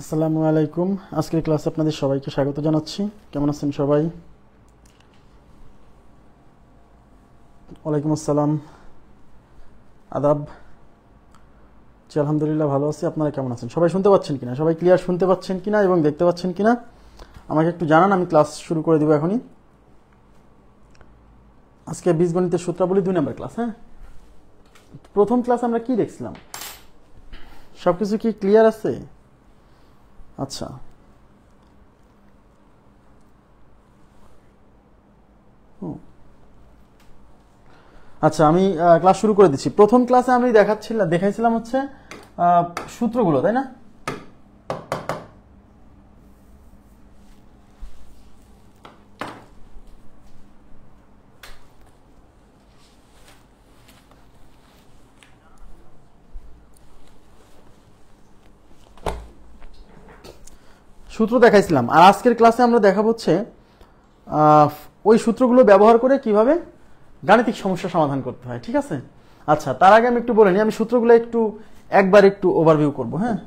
আসসালামু আলাইকুম। আজকের ক্লাসে আপনাদের সবাইকে স্বাগত জানাচ্ছি। কেমন আছেন সবাই? ওয়ালাইকুম আসসালাম, আদাব। জি আলহামদুলিল্লাহ ভালো আছি। আপনারা কেমন আছেন? সবাই শুনতে পাচ্ছেন কিনা, সবাই ক্লিয়ার শুনতে পাচ্ছেন কিনা এবং দেখতে পাচ্ছেন কিনা আমাকে একটু জানান, আমি ক্লাস শুরু করে দিব এখনই। আজকে বীজগণিতের সূত্রাবলী 2 নম্বর ক্লাস। হ্যাঁ, প্রথম ক্লাস আমরা কি দেখছিলাম? সবকিছু কি ক্লিয়ার আছে? আচ্ছা, আচ্ছা আমি ক্লাস শুরু করে দিচ্ছি। প্রথম ক্লাসে আমি দেখাইছিলাম হচ্ছে সূত্রগুলো, তাই না? সূত্র দেখাইছিলাম, আর আজকের ক্লাসে আমরা দেখাবো হচ্ছে ওই সূত্রগুলো ব্যবহার করে কিভাবে গাণিতিক সমস্যা সমাধান করতে হয়। ঠিক আছে? আচ্ছা, তার আগে আমি একটু বলে নিই, আমি সূত্রগুলো একটু ওভারভিউ করব। হ্যাঁ,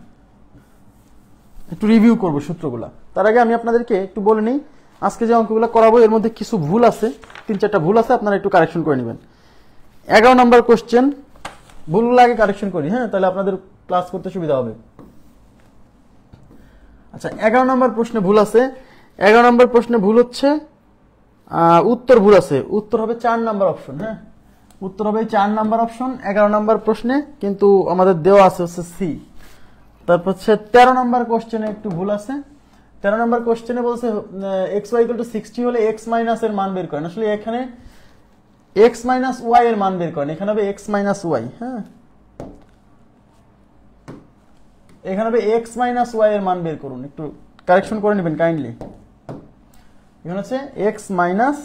একটু রিভিউ করব সূত্রগুলো। তার আগে আমি আপনাদেরকে একটু বলে নিই, আজকে যে অঙ্কগুলো করাবো এর মধ্যে কিছু ভুল আছে, 3-4টা ভুল আছে, আপনারা একটু কারেকশন করে নেবেন। 11 নম্বর কোশ্চেন ভুলগুলো আগে কারেকশন করি। হ্যাঁ, তাহলে আপনাদের ক্লাস করতে সুবিধা হবে। আচ্ছা, 11 নম্বর প্রশ্নে ভুল আছে। 11 নম্বর প্রশ্নে ভুল হচ্ছে উত্তর ভুল আছে। উত্তর হবে 4 নাম্বার অপশন। হ্যাঁ, উত্তর হবে 4 নাম্বার অপশন 11 নম্বর প্রশ্নে, কিন্তু আমাদের দেওয়া আছে হচ্ছে সি। তারপর হচ্ছে 13 নম্বর কোশ্চেনে একটু ভুল আছে। 13 নম্বর কোশ্চেনে বলছে xy = 60 হলে x মাইনাস এর মান বের করেন। আসলে এখানে x মাইনাস y এর মান বের করেন, এখানে হবে x মাইনাস y। হ্যাঁ, এখানে হবে x মাইনাস y এর মান বের করুন। একটু কারেকশন করে নেবেন কাইন্ডলি। এখানে হচ্ছে x মাইনাস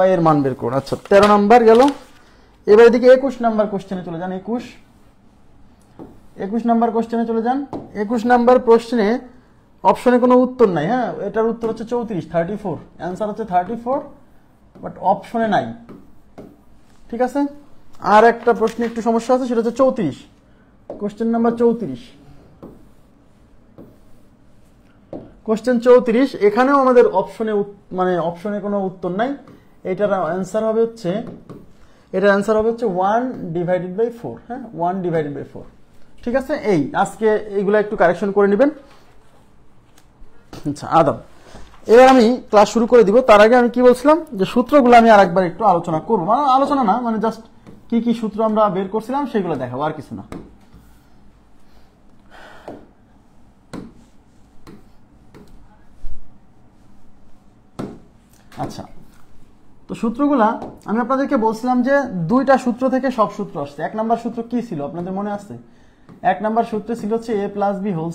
y এর মান বের করুন। আচ্ছা, 13 নাম্বার গেল। এবার এদিকে 21 নাম্বার কোশ্চেনে চলে যান। 21 নাম্বার কোশ্চেনে চলে যান। 21 নাম্বার প্রশ্নে অপশনে কোনো উত্তর নাই। হ্যাঁ, এটার উত্তর হচ্ছে 34 অ্যান্সার হচ্ছে 34, বাট অপশনে নাই। ঠিক আছে? আর একটা প্রশ্নে একটু সমস্যা আছে, সেটা হচ্ছে 34, কোশ্চেন নাম্বার 34। কোশ্চেন 34, এখানেও আমাদের অপশনে কোনো উত্তর নাই। এটার অ্যান্সার হবে হচ্ছে 1/4। হ্যাঁ, 1/4। ঠিক আছে? আজকে এইগুলা একটু কারেকশন করে নেবেন। আচ্ছা, আদাব। এবার আমি ক্লাস শুরু করে দিব। তার আগে আমি কি বলছিলাম, যে সূত্রগুলো আমি আরেকবার একটু আলোচনা করবো। আলোচনা না, জাস্ট কি কি সূত্র আমরা বের করছিলাম সেগুলো দেখাবো, আর কিছু না। আচ্ছা, তো সূত্রগুলা আমি আপনাদেরকে বলছিলাম যে 2টা সূত্র থেকে সব সূত্র আসছে। 1 নাম্বার সূত্র কি ছিল আপনাদের মনে আছে? 1 নাম্বার সূত্র ছিল হচ্ছে a + b² = a²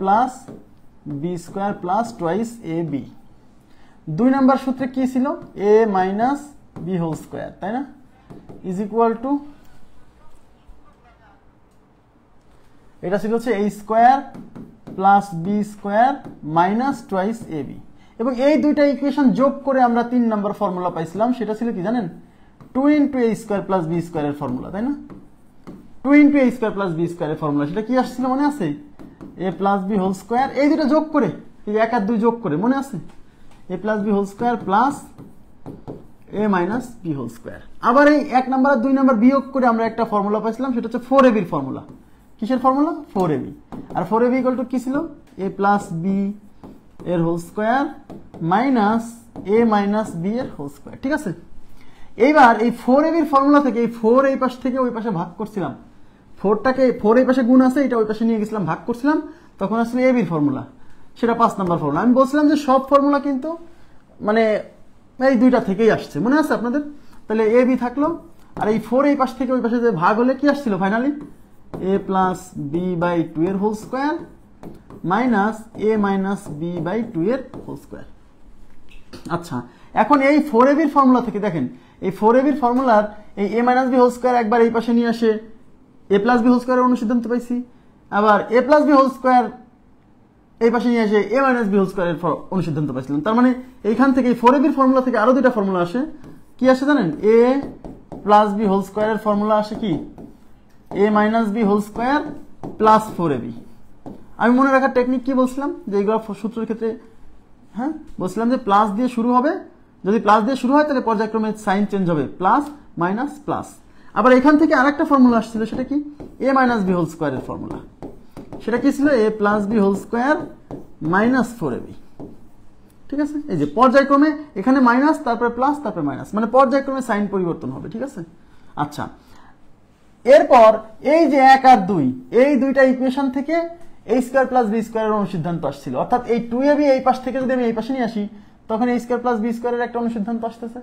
+ b² + twice ab। 2 number সূত্রে কি ছিল? a - b², তাই না? এটা ছিল হচ্ছে a² + b² - twice ab। এবং এই দুইটা ইকুয়েশন যোগ করে আমরা 3 নাম্বার ফর্মুলা পাইছিলাম। সেটা ছিল কি জানেন? 2 × a² + b² এর ফর্মুলা, তাই না? 2 × a² + b² এর ফর্মুলা, সেটা কি আসছিল মনে আছে? a + b² এই দুটো যোগ করে, এই 1 আর 2 যোগ করে, মনে আছে? a + b² + a - b²। আবার এই 1 নাম্বার আর 2 নাম্বার বিয়োগ করে আমরা একটা ফর্মুলা পাইছিলাম, সেটা হচ্ছে 4ab এর ফর্মুলা। কিসের ফর্মুলা? 4ab। আর 4ab = কি ছিল? a + b² - a - b²। ঠিক আছে? এইবার এই 4ab এর ফর্মুলা থেকে এই 4 এই পাশ থেকে ওই পাশে ভাগ করছিলাম। 4 এই পাশে গুণ আছে, এটা ওই পাশে নিয়ে গেছিলাম, ভাগ করছিলাম, তখন আসলে ab এর ফর্মুলা। সেটা 5 নাম্বার ফর্মুলা। আমি বলছিলাম যে সব ফর্মুলা কিন্তু এই দুইটা থেকেই আসছে, মনে আছে আপনাদের? তাহলে ab থাকলো, আর এই 4 এই পাশ থেকে ওই পাশে যে ভাগ হলে কি আসছিল finally? a + b/2² - a - b/2²। আচ্ছা, এখন এই 4ab এর ফর্মুলা থেকে দেখেন, এই 4ab এর ফর্মুলার এই a - b² একবার এই পাশে নিয়ে আসে a + b² এর অনুসিদ্ধান্ত পাইছি, আবার a + b² এই পাশে নিয়ে আসে a - b² এর অনুসিদ্ধান্ত পাইছিলাম। তার মানে এইখান থেকে এই 4ab এর ফর্মুলা থেকে আরো দুইটা ফর্মুলা আসে। কি আসে জানেন? a + b² এর ফর্মুলা আসে কি? A minus B whole square plus 4ab। আমি মনে রাখার টেকনিক কি বলছিলাম, যে এইগুলো সূত্রের ক্ষেত্রে হ্যাঁ বলছিলাম যে প্লাস দিয়ে শুরু হবে, যদি প্লাস দিয়ে শুরু হয় তাহলে পর্যায়ক্রমে সাইন চেঞ্জ হবে, প্লাস মাইনাস প্লাস। আবার এখান থেকে আরেকটা ফর্মুলা আসছিল, সেটা কি এ মাইনাস বি হোল স্কোয়ারের ফর্মুলা। সেটা কি ছিল, A plus B whole square minus 4ab। ঠিক আছে, এই যে পর্যায়ক্রমে এখানে মাইনাস, তারপরে প্লাস, তারপরে মাইনাস, মানে পর্যায়ক্রমে সাইন পরিবর্তন হবে। ঠিক আছে, আচ্ছা এরপর এই যে 1 আর 2, এই দুইটা ইকুয়েশন থেকে a স্কয়ার প্লাস বি স্কয়ারের অনুসিদ্ধান্ত আসছিল, অর্থাৎ এই 2ab এই পাশ থেকে যদি আমি এই পাশে নিয়ে আসি তখন a স্কয়ার প্লাস বি স্কয়ারের একটা অনুসিদ্ধান্ত আসতেছে।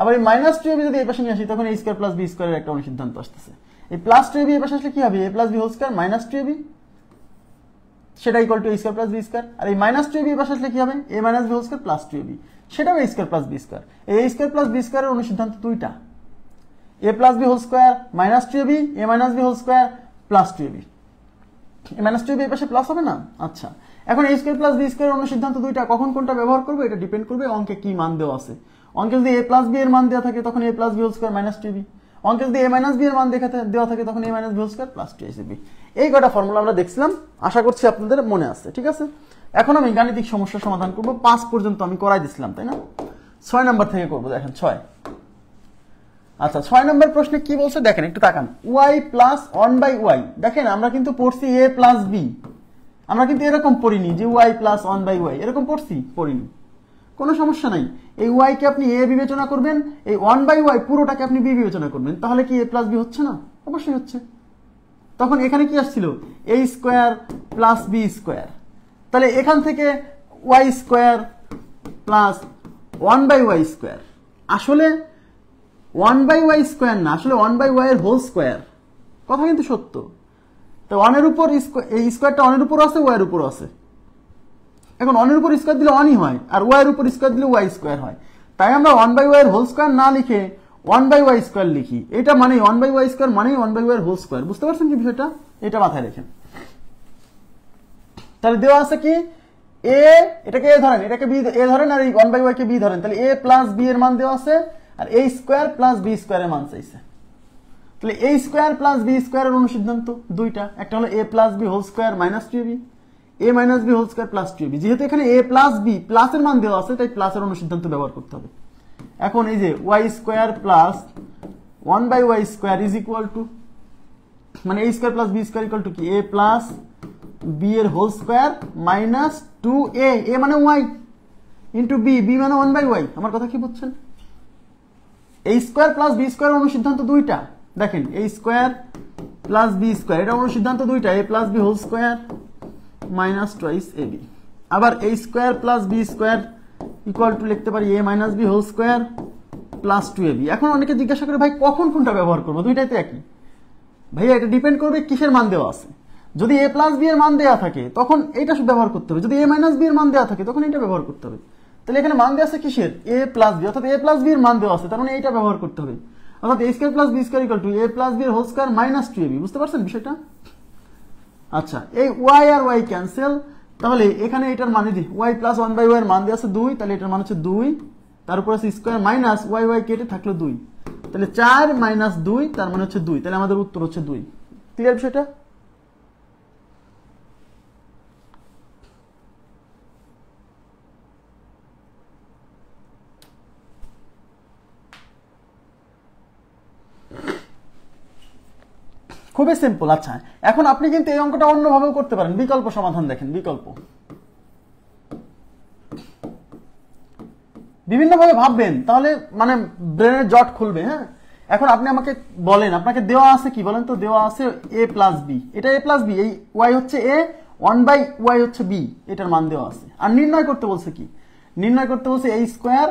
আবার এই মাইনাস 2ab যদি এই পাশে নিয়ে আসি তখন a স্কয়ার প্লাস বি স্কয়ারের একটা অনুসিদ্ধান্ত আসতেছে। এই প্লাস 2ab এই পাশে আসলে কি হবে, a plus B whole square minus 2ab, সেটা equal to a square plus B square. আর এই মাইনাস 2ab এই পাশে আসলে কি হবে, a minus B whole square plus 2ab, সেটাও a square plus B square. এই a স্কয়ার প্লাস বি স্কয়ারের অনুসিদ্ধান্ত দুইটা, a plus B whole square minus 2ab, a minus B whole square plus 2ab। এই মাইনাস 2ab এই পাশে plus হবে না। আচ্ছা, এখন a স্কয়ার প্লাস বি স্কয়ারের অনুসিদ্ধান্ত দুইটা, কখন কোনটা ব্যবহার করব এটা ডিপেন্ড করবে অঙ্কে কি মান দেওয়া আছে। অঙ্কে যদি a প্লাস বি এর মান দেওয়া থাকে তখন a plus B whole square minus 2ab, অঙ্কে যদি a মাইনাস বি এর মান দেওয়া থাকে তখন a minus B whole square plus 2ab। এই কটা ফর্মুলা আমরা দেখছিলাম, আশা করছি আপনাদের মনে আছে। ঠিক আছে, এখন আমি গাণিতিক সমস্যা সমাধান করব। 5 পর্যন্ত আমি করাই দিছিলাম, তাই না? 6 নাম্বার থেকে করব। দেখেন 6। আচ্ছা 6 নম্বর প্রশ্নে কি বলছে দেখেন, একটু তাকান। y প্লাস 1/y, দেখেন আমরা কিন্তু পড়ছি a প্লাস b, আমরা কিন্তু এরকম পড়িনি যে y প্লাস 1/y, এরকম পড়িনি, কোনো সমস্যা নাই। এই y কে আপনি a বিবেচনা করবেন, এই 1/y পুরোটাকে আপনি b বিবেচনা করবেন, তাহলে কি a প্লাস b হচ্ছে না? অবশ্যই হচ্ছে। তখন এখানে কি আসছিল, a square plus b square, তাহলে এখান থেকে y square plus 1/y square, আসলে 1/y স্কয়ার না, আসলে 1/y এর হোল স্কয়ার। কথা কিন্তু সত্য। তো 1 এর উপর এই স্কয়ারটা 1 এর উপর আছে, y এর উপর আছে। এখন 1 এর উপর স্কয়ার দিলে 1ই হয়, আর y এর উপর স্কয়ার দিলে y স্কয়ার হয়। তাই আমরা 1/y এর হোল স্কয়ার না লিখে 1/y স্কয়ার লিখি। এটা মানে 1/y স্কয়ার মানে 1/y এর হোল স্কয়ার। বুঝতে পারছেন কি বিষয়টা? এটা মাথায় রাখেন। তাহলে দেওয়া আছে কি, a, এটাকে a ধরেন, এটাকে b a ধরেন, আর এই 1/y কে b ধরেন, তাহলে a প্লাস b এর মান দেওয়া আছে, আর a স্কয়ার প্লাস b স্কয়ারের মান চাইছে। তাহলে a স্কয়ার প্লাস b স্কয়ারের অনুসিদ্ধান্ত দুইটা, একটা হলো a plus b whole square minus 2ab, a minus b whole square plus 2ab। যেহেতু এখানে a প্লাস b প্লাসের মান দেওয়া আছে, তাই প্লাসের অনুসিদ্ধান্ত ব্যবহার করতে হবে। এখন এই যে y square plus 1/y square is equal to, মানে a square plus b square equal to কি, a প্লাস b এর whole square minus 2a, a মানে y ইন্টু b, b মানে 1/y। আমার কথা কি বুঝছেন? a square plus b square অনুসিদ্ধান্ত দুইটা, দেখেন a square plus b square, এটা অনুসিদ্ধান্ত দুইটা, a plus b whole square minus twice ab। আবার a square plus b square equal to লিখতে পারি a minus b whole square plus 2ab। এখন অনেকে জিজ্ঞাসা করে ভাই কখন কোনটা ব্যবহার করবো, দুইটাই তো একই। ভাইয়া এটা ডিপেন্ড করবে কিসের মান দেওয়া আছে। যদি a প্লাস b এর মান দেওয়া থাকে তখন এটা ব্যবহার করতে হবে, যদি a মাইনাস b এর মান দেওয়া থাকে তখন এটা ব্যবহার করতে হবে। তাহলে এখানে মান দেওয়া আছে কিসের, a প্লাস b, অর্থাৎ a প্লাস b এর মান দেওয়া আছে, তার মানে এইটা ব্যবহার করতে হবে, অর্থাৎ a square plus b square equal to a plus b এর হোল স্কয়ার মাইনাস 2ab। বুঝতে পারছেন বিষয়টা? আচ্ছা, এই y আর y ক্যান্সেল, তাহলে এখানে এটার মানে যে y প্লাস 1/y এর মান দেওয়া আছে 2, তাহলে এটার মান হচ্ছে 2, তার উপর আছে স্কয়ার মাইনাস y কেটে থাকলো 2, তাহলে 4 মাইনাস 2, তার মানে হচ্ছে 2, তাহলে আমাদের উত্তর হচ্ছে 2। ক্লিয়ার বিষয়টা? খুবই সিম্পল। আচ্ছা, এখন আপনি কিন্তু এই অঙ্কটা অন্যভাবেও করতে পারেন, বিকল্প সমাধান দেখেন, বিকল্প বিভিন্নভাবে ভাববেন, তাহলে মানে ব্রেনের জট খুলবে। হ্যাঁ, এখন আপনি আমাকে বলেন, আপনাকে দেওয়া আছে কি বলেন তো, দেওয়া আছে a প্লাস b, এটা a প্লাস b, এই y হচ্ছে a, 1/y হচ্ছে b, এটার মান দেওয়া আছে। আর নির্ণয় করতে বলছে কি, নির্ণয় করতে বলছে a square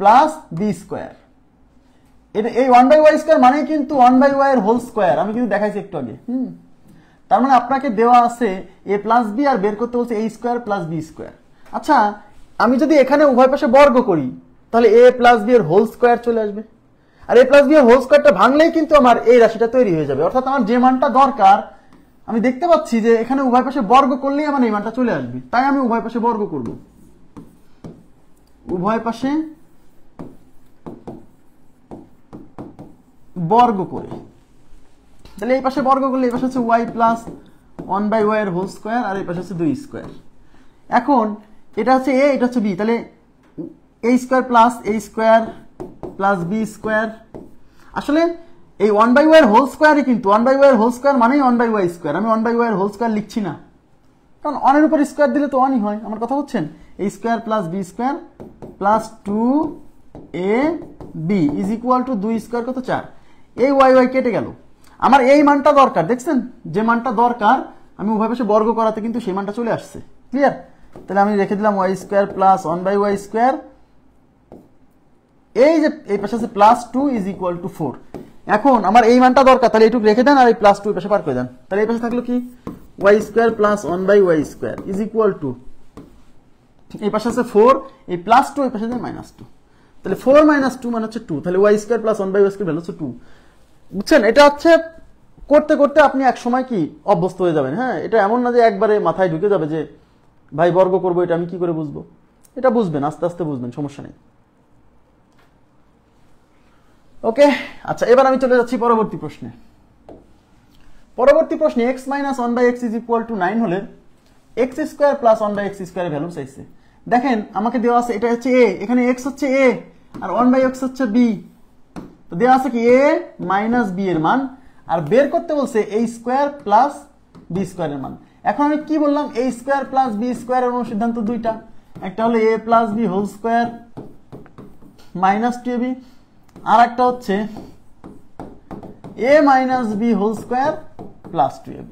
plus b square. এটা এই 1/y স্কয়ার মানে কিন্তু 1/y এর হোল স্কয়ার, আমি কিন্তু দেখাইছি একটু আগে। তার মানে আপনাকে দেওয়া আছে a প্লাস b, আর বের করতে বলছে a square plus b square. আচ্ছা, আমি যদি এখানে উভয় পাশে বর্গ করি তাহলে a প্লাস b এর হোল স্কয়ার চলে আসবে, আর a প্লাস b এর হোল স্কয়ারটা ভাঙলেই কিন্তু আমার এই রাশিটা তৈরি হয়ে যাবে। অর্থাৎ আমার যে মানটা দরকার, আমি দেখতে পাচ্ছি যে এখানে উভয় পাশে বর্গ করলেই আমার এই মানটা চলে আসবে, তাই আমি উভয় পাশে বর্গ করব। উভয় পাশে বর্গ করে তাহলে এই পাশে বর্গ করলে এই পাশে হচ্ছে ওয়াই প্লাস 1/y এর হোল স্কোয়ার, আর এই পাশে হচ্ছে 2 স্কোয়ার। এখন এটা হচ্ছে এ, এটা হচ্ছে বি, তাহলে a square plus a square plus b square. আসলে এই 1/y এর হোল স্কোয়ারই কিন্তু 1/y এর হোল স্কোয়ার মানেই 1/y স্কোয়ার। আমি 1/y এর হোল স্কোয়ার লিখছি না, কারণ 1 এর উপর স্কোয়ার দিলে তো 1ই হয়। আমার কথা হচ্ছেন a square plus b square plus 2ab is equal to 2 square কত 4। এই y কেটে গেল, আমার এই মানটা দরকার। দেখছেন যে মানটা দরকার আমি উভয় পাশে বর্গ করাতে কিন্তু সেই মানটা চলে আসছে। ক্লিয়ার? তাহলে আমি রেখে দিলাম y square plus 1/y square, এই যে এই পাশে আছে প্লাস 2 ইজ ইকুয়াল টু 4। এখন আমার এই মানটা দরকার, তাহলে এইটুকু রেখে দেন আর এই প্লাস 2 এই পাশে পার করে দেন। তাহলে এই পাশে থাকলো কি y square plus 1/y square is equal to, এই পাশে আছে 4, এই প্লাস 2 এই পাশে আছে মাইনাস 2, তাহলে 4 মাইনাস 2 মানে হচ্ছে 2। তাহলে y square plus 1/y square value হচ্ছে 2। বুঝছেন? এটা হচ্ছে করতে করতে আপনি এক সময় কি অভ্যস্ত হয়ে যাবেন। হ্যাঁ, এটা এমন না যে একবারে মাথায় ঢুকে যাবে যে ভাই বর্গ করবো, এটা আমি কি করে বুঝবো। এটা বুঝবেন, আস্তে আস্তে বুঝবেন, সমস্যা নেই। ওকে, আচ্ছা এবার আমি চলে যাচ্ছি পরবর্তী প্রশ্নে। পরবর্তী প্রশ্নে x minus 1/x is equal two 9 হলে x স্কোয়ার প্লাস 1/x স্কোয়ারের ভ্যালু চাইছে। দেখেন আমাকে দেওয়া আছে এটা হচ্ছে a, এখানে x হচ্ছে a আর 1/x হচ্ছে b। তো দেওয়া আছে কি a মাইনাস b এর মান, আর বের করতে বলছে a স্কোয়ার প্লাস b স্কোয়ারের মান। এখন আমি কি বললাম, a স্কোয়ার প্লাস b স্কোয়ারের অনুসিদ্ধান্ত দুইটা, একটা হলো a plus b whole square minus 2ab, আর একটা হচ্ছে a minus b whole square plus 2ab।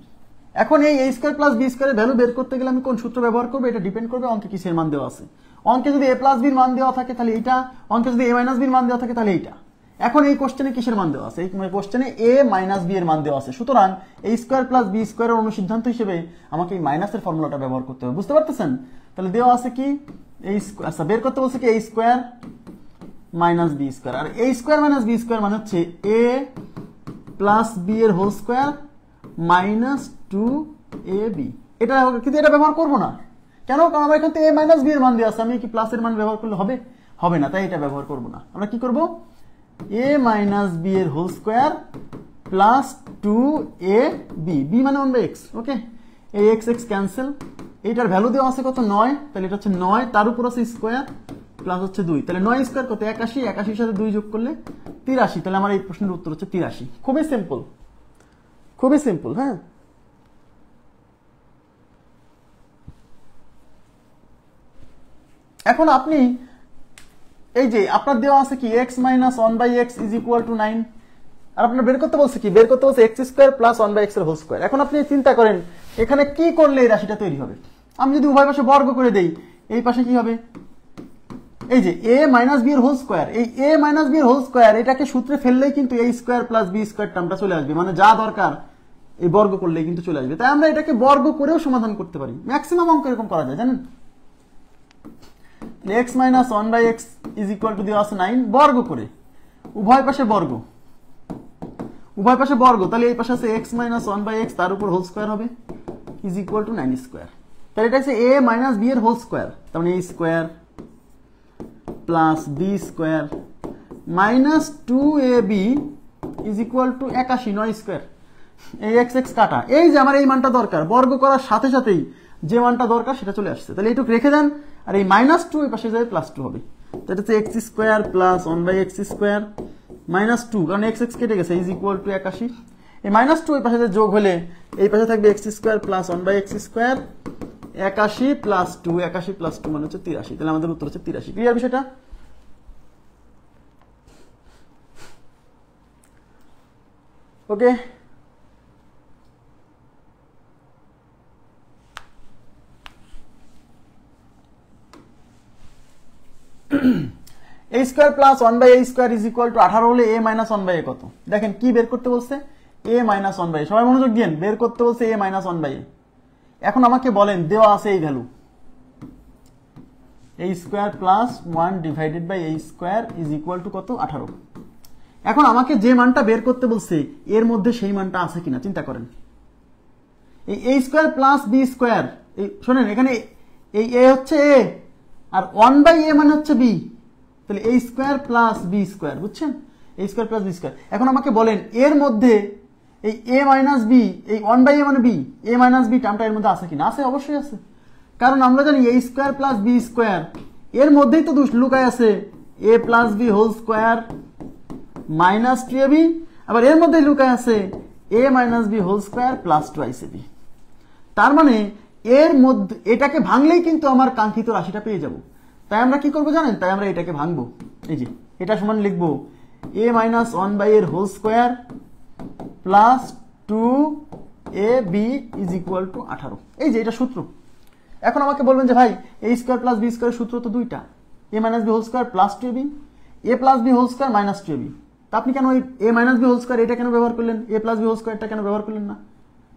এখন এই a স্কোয়ার প্লাস b স্কোয়ারের ভ্যালু বের করতে গেলে আমি কোন সূত্র ব্যবহার করবো, এটা ডিপেন্ড করবে অঙ্কে কিসের মান দেওয়া আছে। অঙ্কে যদি a প্লাস b এর মান দেওয়া থাকে তাহলে এইটা, অঙ্কে যদি a মাইনাস b এর মান দেওয়া থাকে তাহলে এইটা। এখন এই কোশ্চেনে কিসের মান দেওয়া আছে, এই কোশ্চেনে a মাইনাস b এর মান দেওয়া আছে, সুতরাং a স্কোয়ার প্লাস b স্কোয়ারের অনুসিদ্ধান্ত হিসেবে আমাকে এই মাইনাসের ফর্মুলাটা ব্যবহার করতে হবে। বুঝতে পারতেছেন? তাহলে দেওয়া আছে কি a স্কোয়ার, আচ্ছা বের করতে বলছে কি a square minus B square, আর a square minus B square মানে হচ্ছে a প্লাস b এর হোল স্কোয়ার মাইনাস 2ab। এটা কিন্তু এটা ব্যবহার করবো না, কেন? কারণ আমার এখান থেকে a মাইনাস b এর মান দেওয়া আছে, আমি কি প্লাসের মান ব্যবহার করলে হবে? হবে না, তাই এটা ব্যবহার করবো না। আমরা কি করব, a মাইনাস b এর whole square plus 2ab, b মানে 1/x। ওকে, এই x x ক্যান্সেল, এইটার ভ্যালু দেওয়া আছে কত 9, তাহলে এটা হচ্ছে 9, তার উপর আছে স্কোয়ার প্লাস হচ্ছে 2, তাহলে 9 স্কোয়ার কত 81, 81 সাথে 2 যোগ করলে 83। তাহলে আমার এই প্রশ্নের উত্তর হচ্ছে 83। খুবই সিম্পল, খুবই সিম্পল। হ্যাঁ, এখন আপনি এই যে আপনার দেওয়া আছে কি x minus 1/x is equal two 9, আর আপনার বের করতে বলছে কি, বের করতে বলছে x স্কোয়ার প্লাস 1/x এর হোল স্কোয়ার। এখন আপনি চিন্তা করেন এখানে কি করলে এই রাশিটা তৈরি হবে। আমি যদি উভয় পাশে বর্গ করে দেই, এই পাশে কি হবে, এই যে a মাইনাস b এর হোল স্কোয়ার, এই a মাইনাস b এর হোল স্কোয়ার এটাকে সূত্রে ফেললেই কিন্তু a square plus b square টার্মটা চলে আসবে, মানে যা দরকার এই বর্গ করলেই কিন্তু চলে আসবে। তাই আমরা এটাকে বর্গ করেও সমাধান করতে পারি, ম্যাক্সিমাম অঙ্ক এরকম করা যায়, জানেন। x minus 1/x is equal two দেওয়া আছে 9, বর্গ করে উভয় পাশে বর্গ, উভয় পাশে বর্গ, তাহলে এই পাশে আছে x মাইনাস 1/x তার উপর হোল স্কোয়ার হবে ইজ ইকুয়াল টু 9 স্কোয়ার। তাহলে এটা হচ্ছে a মাইনাস b এর হোল স্কোয়ার, তার মানে a square plus b square minus 2ab is equal two 81, 9 square. এই x x কাটা, এই যে আমার এই মানটা দরকার, বর্গ করার সাথে সাথেই যে মানটা দরকার সেটা চলে আসছে, তাহলে এইটুকু রেখে দেন, আর এই মাইনাস 2 এই পাশে যাবে প্লাস 2 হবে। তো এটা হচ্ছে x square plus 1/x square minus 2, কারণ x x কেটে গেছে ইজ ইকুয়াল টু 81। এই মাইনাস 2 এই পাশে যোগ হলে এই পাশে থাকবে x square plus 1/x square 81 plus 2, 81 plus 2 মানে হচ্ছে 83। তাহলে আমাদের উত্তর হচ্ছে 83। ক্লিয়ার বিষয়টা? ওকে, a square plus 1/a square is equal to 18 হলে a মাইনাস 1/a কত? দেখেন কি বের করতে বলছে, a মাইনাস 1/a। সবাই মনোযোগ দিন, বের করতে বলছে a মাইনাস 1/a। এখন আমাকে বলেন দেওয়া আছে এই value a square plus 1 divided by a square is equal to কত, 18। এখন আমাকে যে মানটা বের করতে বলছে এর মধ্যে সেই মানটা আছে কিনা চিন্তা করেন। এই a square plus b square, এই শোনেন এখানে এই a হচ্ছে a আর 1/a মানে হচ্ছে b, তাহলে a square plus b square, বুঝছেন, a square plus b square. এখন আমাকে বলেন এর মধ্যে এই a মাইনাস বি, এই 1/a মানে b, a মাইনাস বি টার্মটা এর মধ্যে আছে কিনা? আছে, অবশ্যই আছে। কারণ আমরা জানি a square plus b square এর মধ্যেই তো লুকায় আছে a plus b whole square minus 2ab, আবার এর মধ্যেই লুকায় আছে a minus b whole square plus 2ab। তার মানে এর মধ্যে এটাকে ভাঙলেই কিন্তু আমার কাঙ্ক্ষিত রাশিটা পেয়ে যাব। তাই আমরা কি করব জানেন? তাই আমরা এটাকে ভাঙবো। এই যে এটা সমান লিখবো a মাইনাস 1/a এর whole square plus 2ab is equal to 18। এই যে এটা সূত্র। এখন আমাকে বলবেন যে ভাই a স্কয়ার প্লাস b স্কয়ারের সূত্র তো দুইটা, a minus b whole square plus 2ab, a plus b whole square minus 2ab। তা আপনি কেন ওই a minus b whole square এটা কেন ব্যবহার করলেন, a প্লাস b হোল স্কয়ারটা কেন ব্যবহার করলেন না?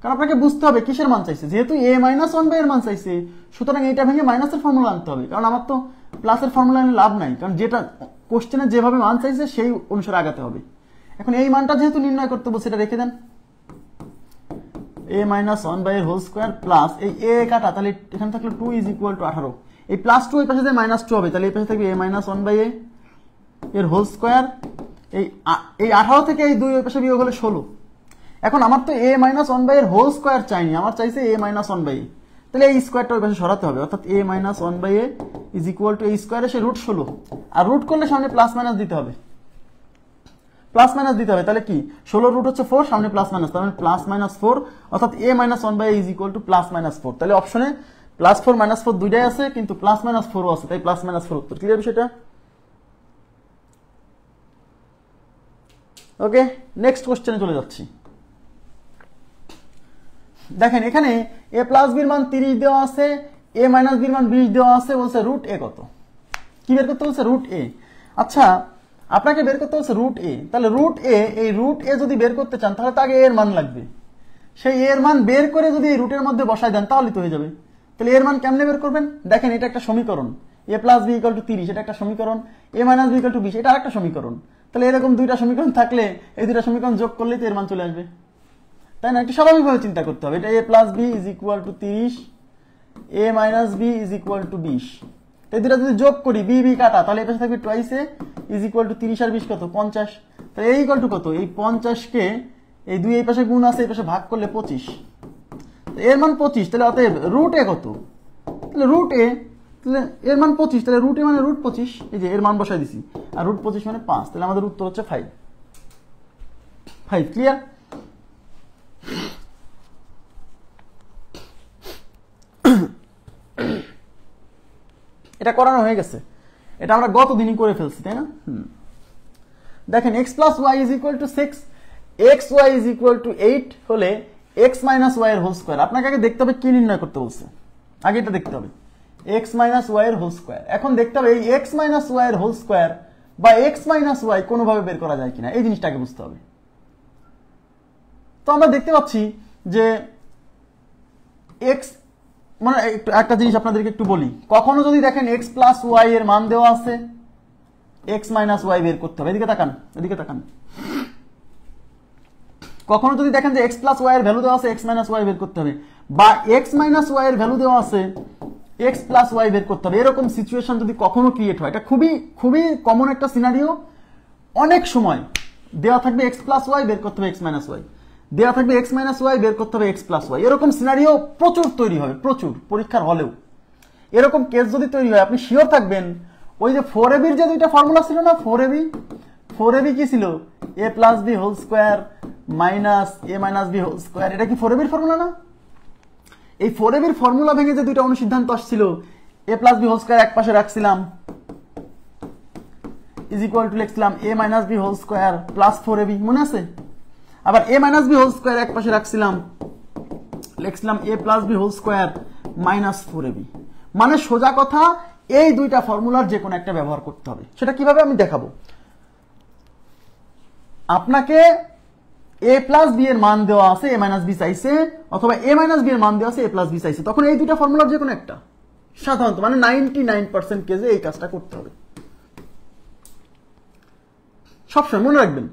কারণ আপনাকে বুঝতে হবে কিসের মান চাইছে। যেহেতু a মাইনাস 1/a এর মান চাইছে, সুতরাং এটা ভেঙে মাইনাসের ফর্মুলা আনতে হবে। কারণ আমার তো প্লাসের ফর্মুলা এনে লাভ নাই, কারণ যেটা কোশ্চেনে যেভাবে মান চাইছে সেই অনুসারে আগাতে হবে। এখন এই মানটা যেহেতু নির্ণয় করতে বলছে, এটা রেখে দেন a মাইনাস 1/a এর হোল স্কয়ার প্লাস এই a কাটা, তাহলে এখানে থাকলো 2 ইজ ইকুয়াল টু 18। এই প্লাস 2 এই পাশে যায় মাইনাস 2 হবে, তাহলে এই পাশে থাকবে a মাইনাস 1/a এর হোল স্কয়ার। এই 18 থেকে এই 2 ওই পাশে বিয়োগ হলে 16। এখন আমার তো a মাইনাস 1/a এর হোল স্কয়ার চাইনি, আমার চাইছে a মাইনাস 1/a। তাহলে এই স্কয়ারটা ওই পাশে সরাতে হবে, অর্থাৎ a minus 1/a is equal to এই স্কয়ারে সে রুট 16। আর রুট করলে সামনে প্লাস মাইনাস দিতে হবে, প্লাস মাইনাস দিতে হবে। তাহলে কি 16 রুট হচ্ছে 4, সামনে প্লাস মাইনাস, তার মানে প্লাস মাইনাস 4, অর্থাৎ a minus 1/a is equal two plus minus 4। তাহলে অপশনে প্লাস 4 মাইনাস 4 দুইটাই আছে, কিন্তু প্লাস মাইনাস 4ও আছে, তাই প্লাস মাইনাস 4 উত্তর। ক্লিয়ার বিষয়টা? ওকে, নেক্সট কোশ্চেনে চলে যাচ্ছি। দেখেন এখানে a প্লাস বির মান 30 দেওয়া আছে, a মাইনাস বির মান 20 দেওয়া আছে, বলছে রুট a কত? কি বের করতে বলছে? Root a। আচ্ছা, আপনাকে বের করতে বলছে রুট a। তাহলে রুট a, এই রুট a যদি বের করতে চান তাহলে তো আগে এর মান লাগবে। সেই এর মান বের করে যদি এই রুটের মধ্যে বসায় দেন তাহলে তো হয়ে যাবে। তাহলে এর মান কেমনে বের করবেন? দেখেন এটা একটা সমীকরণ, a plus B equal to 30 এটা একটা সমীকরণ, a minus B equal to 20 এটা আরেকটা সমীকরণ। তাহলে এরকম দুইটা সমীকরণ থাকলে এই দুইটা সমীকরণ যোগ করলেই তো এর মান চলে আসবে, তাই না? একটু স্বাভাবিকভাবে চিন্তা করতে হবে। এটা a plus B is equal to 30, a minus B is equal to 20। এই দুটা যদি যোগ করি, বি বি কাটা, তাহলে এই পাশে থাকবে twice a is equal to 30 আর 20 কত? 50। তাহলে এই ইকুয়াল টু কত? এই 50 কে এই দুই এই পাশে গুণ আছে, এই পাশে ভাগ করলে 25, এর মান 25। তাহলে অতএব রুট a কত? তাহলে রুট a, তাহলে এর মান 25, তাহলে রুট a মানে রুট 25। এই যে এর মান বসাই দিছি, আর রুট 25 মানে 5, তাহলে আমাদের উত্তর হচ্ছে 5। ক্লিয়ার? এটা করানো হয়ে গেছে, এটা আমরা গত দিনই করে ফেলছি, তাই না? দেখেন x plus Y is equal to 6, X Y is equal to 8 হলে এক্স মাইনাস ওয়াই এর হোল স্কয়ার। আপনাকে আগে দেখতে হবে কি নির্ণয় করতে বলছে, আগে এটা দেখতে হবে এক্স মাইনাস ওয়াই এর হোল স্কয়ার। এখন দেখতে হবে এই এক্স মাইনাস ওয়াই এর হোল স্কয়ার বা এক্স মাইনাস ওয়াই কোনোভাবে বের করা যায় কিনা, এই জিনিসটাকে বুঝতে হবে। তো আমরা দেখতে পাচ্ছি যে এক্স মানে একটা জিনিস আপনাদেরকে একটু বলি, কখনো যদি দেখেন এক্স প্লাস ওয়াই এর মান দেওয়া আছে, এক্স মাইনাস ওয়াই বের করতে হবে। এদিকে তাকান, এদিকে তাকান। কখনো যদি দেখেন যে এক্স প্লাস ওয়াই এর ভ্যালু দেওয়া আছে, এক্স মাইনাস ওয়াই বের করতে হবে, বা এক্স মাইনাস ওয়াই এর ভ্যালু দেওয়া আছে, এক্স প্লাস ওয়াই বের করতে হবে, এরকম সিচুয়েশন যদি কখনো ক্রিয়েট হয়, এটা খুবই খুবই কমন একটা সিনারিও। অনেক সময় দেওয়া থাকবে এক্স প্লাস ওয়াই বের করতে হবে এক্স মাইনাস ওয়াই, দেওয়া থাকবে এক্স মাইনাস ওয়াই বের করতে হবে এক্স প্লাস ওয়াই, এরকম সিনারিও প্রচুর তৈরি হবে, প্রচুর পরীক্ষার হলেও। এরকম কেস যদি তৈরি হয়, আপনি শিওর থাকবেন ওই যে 4ab এর যে দুইটা ফর্মুলা ছিল না, 4ab কি ছিল? a plus B whole square minus a minus B whole square, এটা কি 4ab এর ফর্মুলা না? এই 4ab এর ফর্মুলা ভেঙে যে দুইটা অনুসিদ্ধান্ত আসছিল, a plus B whole square এক পাশে রাখছিলাম ইজ ইকুয়াল টু লিখছিলাম a minus B whole square plus 4ab, মনে আছে? আবার a minus B whole square এক পাশে রাখছিলাম, লিখছিলাম a plus B whole square minus 4ab। মানে সোজা কথা, এই দুইটা ফর্মুলার যে কোনো একটা ব্যবহার করতে হবে। সেটা কিভাবে আমি দেখাবো। আপনাকে a প্লাস বি এর মান দেওয়া আছে, a মাইনাস বি চাইছে, অথবা a মাইনাস বি এর মান দেওয়া আছে, a প্লাস বি চাইছে, তখন এই দুইটা ফর্মুলার যে কোনো একটা, সাধারণত মানে 99% কেসে এই কাজটা করতে হবে। সবসময় মনে রাখবেন,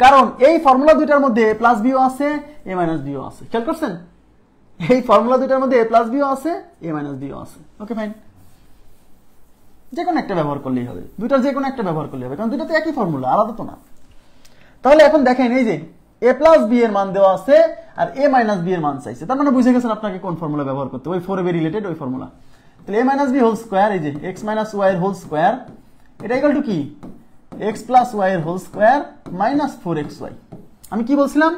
কারণ এই ফর্মুলা দুইটার মধ্যে a প্লাস বিও আছে, a মাইনাস বিও আছে। খেয়াল করছেন? এই ফর্মুলা দুইটার মধ্যে a প্লাস বিও আছে, a মাইনাস বিও আছে। ওকে ফাইন, যে কোনো একটা ব্যবহার করলেই হবে, দুইটার যে কোনো একটা ব্যবহার করলেই হবে, কারণ দুইটা তো একই ফর্মুলা, আলাদা তো না। তাহলে এখন দেখেন এই যে a প্লাস বি এর মান দেওয়া আছে আর a মাইনাস বি এর মান চাইছে, তার মানে বুঝে গেছেন আপনাকে কোন ফর্মুলা ব্যবহার করতে, ওই 4ab রিলেটেড ওই ফর্মুলা। তাহলে a minus B whole square, এই যে x মাইনাস ওয়াই এর হোল স্কোয়ার, এটা ইকুয়াল টু কি x প্লাস ওয়াই এর হোল স্কোয়ার মাইনাস 4xy। আমি কি বলছিলাম,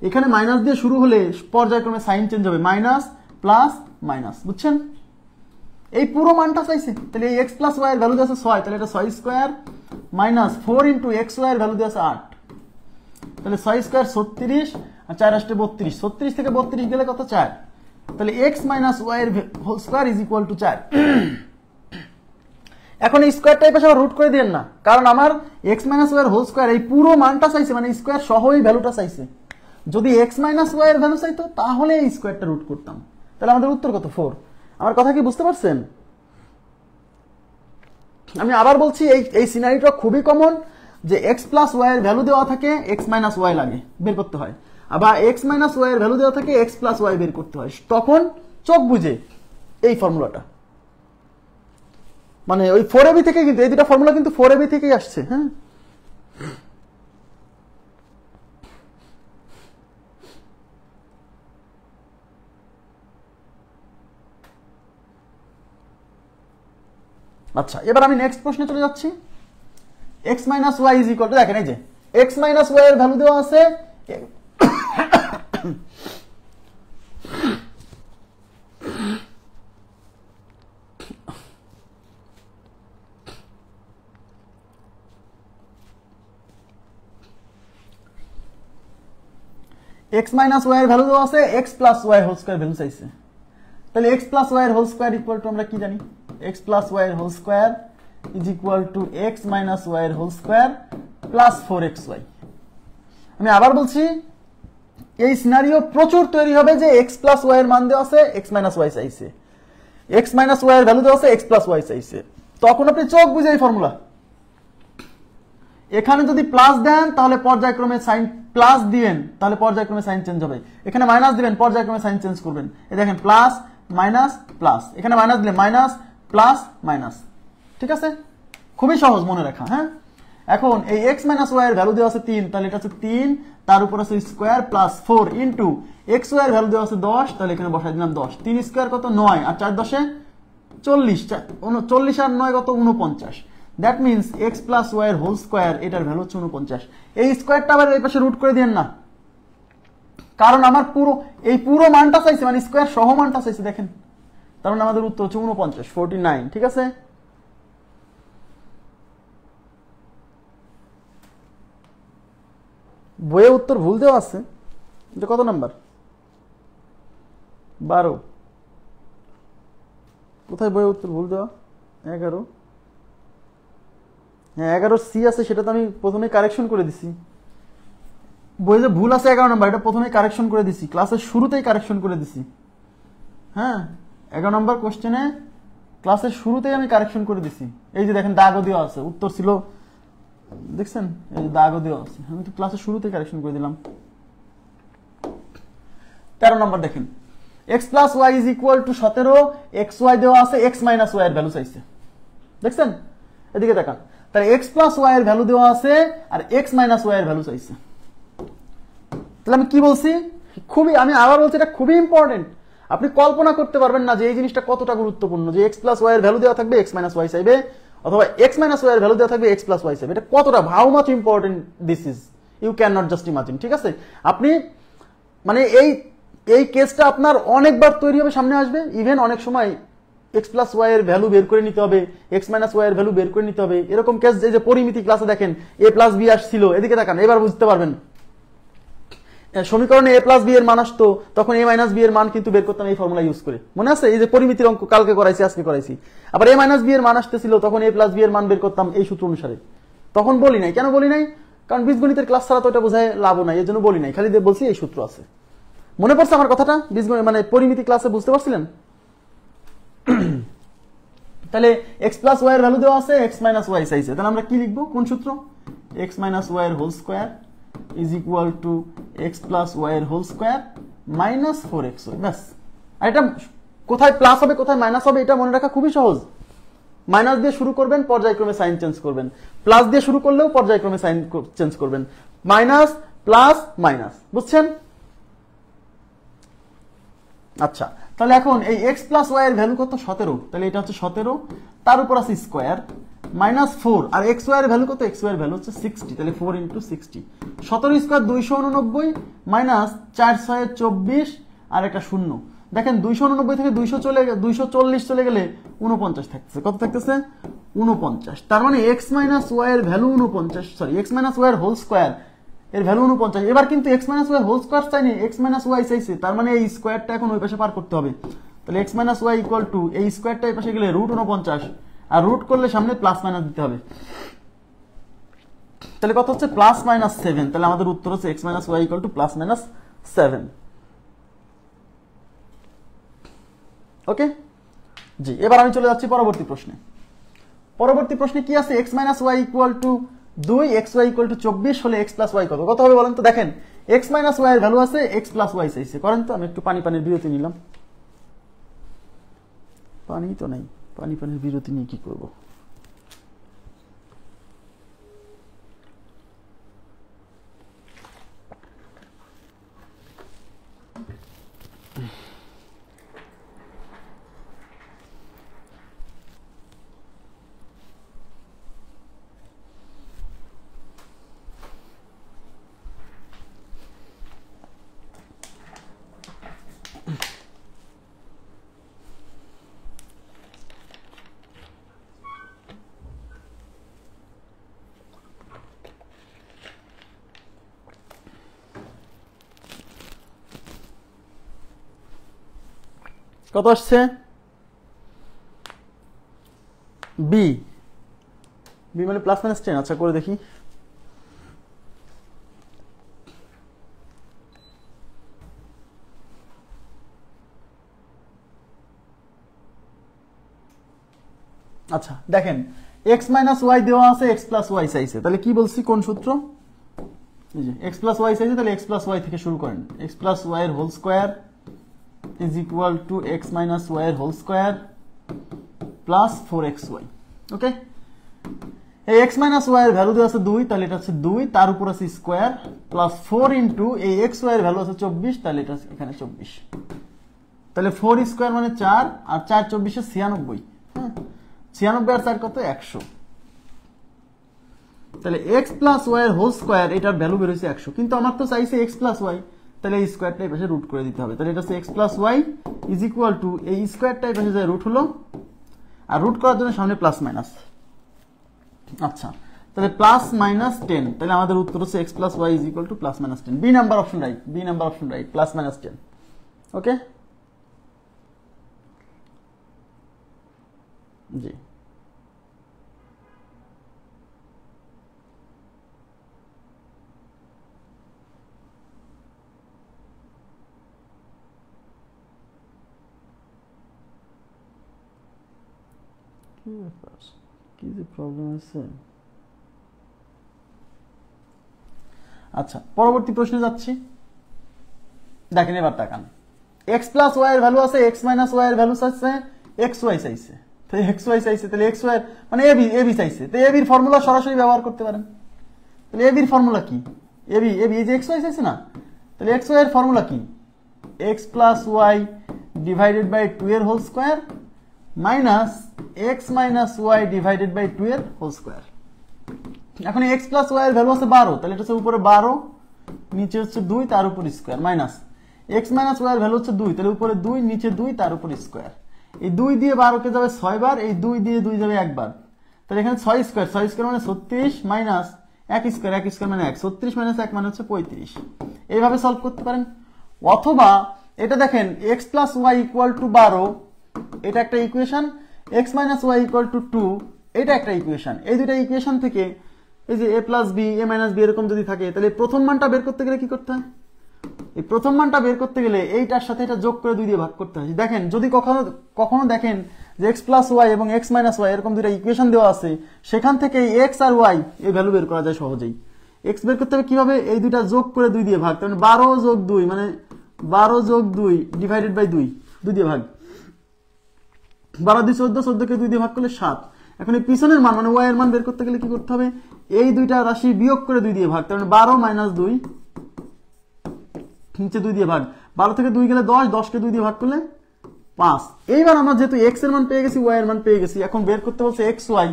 এখানে মাইনাস দিয়ে শুরু হলে পর্যায়ক্রমে সাইন চেঞ্জ হবে, মাইনাস প্লাস মাইনাস, বুঝছেন? এই পুরো মানটা চাইছে। তাহলে এই x প্লাস ওয়াই এর ভ্যালু দিয়ে আছে 6, তাহলে এটা 6 square minus 4 into X Y এর ভ্যালু দিয়ে আছে 8, তাহলে 6 স্কোয়ার 36 আর 4 আসতে 32, 36 থেকে 32 গেলে কত 4, তাহলে x মাইনাস ওয়াই এর whole square is equal to 4। এখন এই স্কোয়ারটা এই পাশে আবার রুট করে দেন না, কারণ আমার x মাইনাস ওয়াই এর হোল স্কোয়ার এই পুরো মানটা চাইছে, মানে স্কোয়ার সহ এই ভ্যালুটা চাইছে। যদি x মাইনাস ওয়াই এর ভ্যালু চাইতো তাহলে এই স্কোয়ারটা রুট করতাম, তাহলে আমাদের উত্তর কত 4। আমার কথা কি বুঝতে পারছেন? আমি আবার বলছি এই সিনারিটা খুবই কমন, যে x প্লাস ওয়াই এর ভ্যালু দেওয়া থাকে x মাইনাস ওয়াই লাগে বের করতে হয়, আবার x মাইনাস ওয়াই এর ভ্যালু দেওয়া থাকে x প্লাস ওয়াই বের করতে হয়, তখন চোখ বুঝে এই ফর্মুলাটা, মানে ওই 4ab থেকে, কিন্তু এই দুটো ফর্মুলা কিন্তু 4ab থেকেই আসছে। হ্যাঁ, আচ্ছা এবার আমি নেক্সট প্রশ্নে চলে যাচ্ছি। x minus Y is equal to, দেখেন এই যে x মাইনাস ওয়াই এর ভ্যালু দেওয়া আছে x মাইনাস ওয়াই এর ভ্যালু দেওয়া আছে x plus Y whole square value চাইছে। তাহলে x প্লাস ওয়াই এর হোল স্কয়ার ইকুয়াল টু আমরা কি জানি, x প্লাস ওয়াই এর whole square is equal to x minus Y এর হোল স্কয়ার প্লাস 4xy। আমি আবার বলছি, এই সিনারিও প্রচুর তৈরি হবে যে x প্লাস ওয়াই এর মান দেওয়া আছে x মাইনাস ওয়াই চাইছে, x মাইনাস ওয়াই এর ভ্যালু দেওয়া আছে x প্লাস ওয়াই চাইছে, তখন আপনি চোখ বুঝে এই ফর্মুলা, এখানে যদি প্লাস দেন তাহলে পর্যায়ক্রমে সাইন, প্লাস দিবেন তাহলে পর্যায়ক্রমে সাইন চেঞ্জ হবে, এখানে মাইনাস দিবেন পর্যায়ক্রমে সাইন চেঞ্জ করবেন। এই দেখেন প্লাস মাইনাস প্লাস, এখানে মাইনাস দিলে মাইনাস প্লাস মাইনাস, ঠিক আছে, খুবই সহজ মনে রাখা। হ্যাঁ, এখন এই x মাইনাস ওয়াই এর ভ্যালু দেওয়া আছে 3, তাহলে এটা হচ্ছে 3, তার উপর আছে square plus 4 into X Y এর ভ্যালু দেওয়া আছে 10, তাহলে এখানে বসাই দিলাম 10, 3 স্কোয়ার কত 9 আর 4 10 40, 40 আর 9 কত 49। That means X plus Y এর হোল স্কোয়ার, এটার ভ্যালু হচ্ছে 49। এই স্কোয়ারটা আবার এই পাশে রুট করে দেন না, কারণ আমার এই পুরো মানটা চাইছে, মানে স্কোয়ার সহ মানটা চাইছে, দেখেন তার মানে আমাদের উত্তর হচ্ছে 49, 49, ঠিক আছে। বইয়ে উত্তর ভুল দেওয়া আছে, এটা কত নাম্বার 12, কোথায় বইয়ে উত্তর ভুল দেওয়া 11, হ্যাঁ 11C আছে, সেটা তো আমি প্রথমে কারেকশন করে দিছি। বইয়ে যে ভুল আছে 11 নাম্বার, এটা প্রথমে কারেকশন করে দিছি, ক্লাসের শুরুতেই কারেকশন করে দিছি। হ্যাঁ, 11 নম্বর কোশ্চেনে ক্লাসের শুরুতেই আমি কারেকশন করে দিছি। এই যে দেখেন দাগও দেওয়া আছে, উত্তর ছিল দেখছেন, এই যে দাগও দেওয়া আছে, আমি তো ক্লাসের শুরুতেই কারেকশন করে দিলাম। 13 নম্বর দেখেন, x plus Y is equal to 17, x y দেওয়া আছে, x মাইনাস ওয়াই এর ভ্যালু চাইছে, দেখছেন এদিকে দেখান, তাহলে x প্লাস ওয়াই এর ভ্যালু দেওয়া আছে আর x মাইনাস ওয়াই এর ভ্যালু চাইছে। তাহলে আমি কি বলছি, আমি আবার বলছি এটা খুবই ইম্পর্টেন্ট, আপনি কল্পনা করতে পারবেন না যে এই জিনিসটা কতটা গুরুত্বপূর্ণ, যে x প্লাস ওয়াই এর ভ্যালু দেওয়া থাকবে x মাইনাস ওয়াই চাইবে, অথবা x মাইনাস ওয়াই এর ভ্যালু দেওয়া থাকবে x প্লাস ওয়াই চাইবে, এটা কতটা how much important this is, you can not just imagine, ঠিক আছে। আপনি মানে এই কেসটা আপনার অনেকবার তৈরি হবে, সামনে আসবে, ইভেন অনেক সময় x প্লাস ওয়াই এর ভ্যালু বের করে নিতে হবে, x মাইনাস ওয়াই এর ভ্যালু বের করে নিতে হবে, এরকম কেস যে পরিমিতি ক্লাসে দেখেন a প্লাস বি আসছিল, এদিকে দেখান, এবার বুঝতে পারবেন সমীকরণে a প্লাস বি এর মান আসতো, তখন a মাইনাস বি এর মান কিন্তু বের করতাম এই ফর্মুলা ইউজ করে, মনে আছে, এই যে পরিমিতির অঙ্ক কালকে করাইছি আজকে করাইছি, আবার a মাইনাস বি এর মান আসতেছিল, তখন a প্লাস বি এর মান বের করতাম এই সূত্র অনুসারে। তখন বলি নাই, কেন বলি নাই, কারণ বীজগণিতের ক্লাস ছাড়া তো এটা বোঝায় লাভ নাই, এর জন্য বলি নাই, খালি বলছি এই সূত্র আছে। মনে পড়ছে আমার কথাটা, বীজগণিত মানে পরিমিতি ক্লাসে বুঝতে পারছিলেন? তাহলে x প্লাস ওয়াই এর ভ্যালু দেওয়া আছে, x মাইনাস ওয়াই চাইছে, তাহলে আমরা কি লিখবো, কোন সূত্র, x মাইনাস ওয়াই এর whole square is equal to X plus Y এর হোল স্কোয়ার মাইনাস 4xy, ব্যাস। আর এটা কোথায় প্লাস হবে কোথায় মাইনাস হবে এটা মনে রাখা খুবই সহজ, মাইনাস দিয়ে শুরু করবেন, পর্যায়ক্রমে সাইন চেঞ্জ করবেন, প্লাস দিয়ে শুরু করলেও পর্যায়ক্রমে সাইন চেঞ্জ করবেন, মাইনাস প্লাস মাইনাস, বুঝছেন? আচ্ছা, তাহলে এখন এই এক্স প্লাস ওয়াই এর ভ্যালু কত? 17। তাহলে এটা হচ্ছে 17, তার উপর আছে স্কোয়ার মাইনাস 4, আর এক্স ওয়াই এর ভ্যালু কত? এক্স ওয়াই এর ভ্যালু হচ্ছে 60, তাহলে 4 × 60, 17 স্কোয়ার 289 মাইনাস 4 6 24 আর একটা শূন্য। দেখেন 289 থেকে 240 চলে গেলে 49 থাকতেছে। কত থাকতেছে? 49। তার মানে এক্স মাইনাস ওয়াই এর value 49, sorry X minus Y এর হোল স্কোয়ার এর ভ্যালু 49। এবার কিন্তু X minus Y whole square চাইনি, এক্স মাইনাস ওয়াই চাইছে, তার মানে এই স্কোয়ারটা এখন ওই পাশে পার করতে হবে। তাহলে x minus Y equal to এই স্কোয়ারটা এই পাশে গেলে √49, আর রুট করলে সামনে প্লাস মাইনাস দিতে হবে। তাহলে কত হচ্ছে? +-7। তাহলে আমাদের উত্তর হচ্ছে X minus Y equal to +-7। Okay জি, এবার আমি চলে যাচ্ছি পরবর্তী প্রশ্নে। পরবর্তী প্রশ্নে কি আছে? X minus Y equal to 2, X Y equal to 24 হলে এক্স প্লাস ওয়াই কত হবে বলেন তো? দেখেন এক্স মাইনাস ওয়াই এর ভ্যালু আছে, এক্স প্লাস ওয়াই চাইছে। করেন তো, আমি একটু পানির বিরতি নিলাম। পানি তো নাই, পানির বিরতি নিয়ে কি করব? কত আসছে? বি মানে +-10। আচ্ছা করে দেখি। আচ্ছা দেখেন এক্স মাইনাস ওয়াই দেওয়া আছে, এক্স প্লাস ওয়াই চাইছে, তাহলে কি বলছি? কোন সূত্র? এক্স প্লাস ওয়াই চাইছে, তাহলে এক্স প্লাস ওয়াই থেকে শুরু করেন। এক্স প্লাস ওয়াই এর whole square is equal to X minus Y এর whole square plus 4xy। Okay, এই এক্স মাইনাস ওয়াই এর ভ্যালু দেওয়া আছে 2, তাহলে এটা হচ্ছে 2, তার উপর আছে স্কোয়ার প্লাস 4 ইন্টু এই এক্স ওয়াই এর ভ্যালু আছে 24, তাহলে এটা এখানে 24। তাহলে 4 স্কোয়ার মানে 4, আর 4 24 96। হ্যাঁ, 96 আর 4 কত? 100। তাহলে এক্স প্লাস ওয়াই এর হোল স্কোয়ার, এটার ভ্যালু বের হয়েছে 100, কিন্তু আমার তো চাইছে এক্স প্লাস ওয়াই, তাহলে এই স্কোয়ারটা এই পাশে রুট করে দিতে হবে। তাহলে এটা হচ্ছে x plus Y is equal to এই স্কোয়ারটা এই পাশে যায় রুট হলো, আর রুট করার জন্য সামনে প্লাস মাইনাস। আচ্ছা, তাহলে +-10, তাহলে আমাদের উত্তর হচ্ছে x plus Y is equal to +-10। B number option right, b number option right, +-10। Okay জি, কি যে প্রবলেম আছে। আচ্ছা পরবর্তী প্রশ্নে যাচ্ছি। দেখেন এবার তাকান, এক্স প্লাস ওয়াই এর ভ্যালু আছে, এক্স মাইনাস ওয়াই এর ভ্যালু চাইছে, এক্স ওয়াই চাইছে। তো এক্স ওয়াই চাইছে, তাহলে এক্স ওয়াই মানে এবি চাইছে, তো এবির ফর্মুলা সরাসরি ব্যবহার করতে পারেন। তাহলে এবির ফর্মুলা কি? এবি এই যে এক্স ওয়াই চাইছে না, তাহলে এক্স ওয়াই এর ফর্মুলা কি? X plus y divided by 2 এর whole square minus x minus y divided by 2 এর হোল স্কোয়ার। এখন এক্স প্লাস ওয়াই এর ভ্যালু আছে 12, তাহলে এটা হচ্ছে উপরে 12, নিচে হচ্ছে 2, তার উপর square, minus x minus Y এর ভ্যালু হচ্ছে 2, তাহলে উপরে 2, নিচে 2, তার উপর স্কোয়ার। এই 2 দিয়ে 12 কে যাবে 6 বার, এই 2 দিয়ে 2 যাবে 1 বার, তাহলে এখানে 6 স্কোয়ার মানে 36 মাইনাস 1 স্কোয়ার মানে 1, 36 মাইনাস 1 মানে হচ্ছে 35। এইভাবে সলভ করতে পারেন। অথবা এটা দেখেন x plus Y equal to 12, এটা একটা equation, x minus Y equal to 2, এটা একটা ইকুয়েশন। এই দুইটা ইকুয়েশন থেকে এই যে এ প্লাস বি, এ মাইনাস বি এরকম যদি থাকে, তাহলে প্রথম মানটা বের করতে গেলে কি করতে হয়? এই প্রথম মানটা বের করতে গেলে এইটার সাথে এটা যোগ করে 2 দিয়ে ভাগ করতে হয়। দেখেন যদি কখনো দেখেন যে এক্স প্লাস ওয়াই এবং এক্স মাইনাস ওয়াই এরকম দুইটা ইকুয়েশন দেওয়া আছে, সেখান থেকে এক্স আর ওয়াই এই ভ্যালু বের করা যায় সহজেই। এক্স বের করতে হবে কিভাবে? এই দুইটা যোগ করে 2 দিয়ে ভাগ, তার মানে 12 যোগ 2 মানে 12 যোগ 2 ডিভাইডেড বাই 2 দিয়ে ভাগ, 12 2 14, 14 কে 2 দিয়ে ভাগ করলে 7। এখন এই পিছনের মান মানে ওয়াই এর মান বের করতে গেলে কি করতে হবে? এই দুইটা রাশি বিয়োগ করে 2 দিয়ে ভাগ, তার মানে 12 মাইনাস 2, নিচে 2 দিয়ে ভাগ, 12 থেকে 2 গেলে 10, 10 কে 2 দিয়ে ভাগ করলে 5। এইবার আমরা যেহেতু x এর মান পেয়ে গেছি, y এর মান পেয়ে গেছি, এখন বের করতে বলছে xy,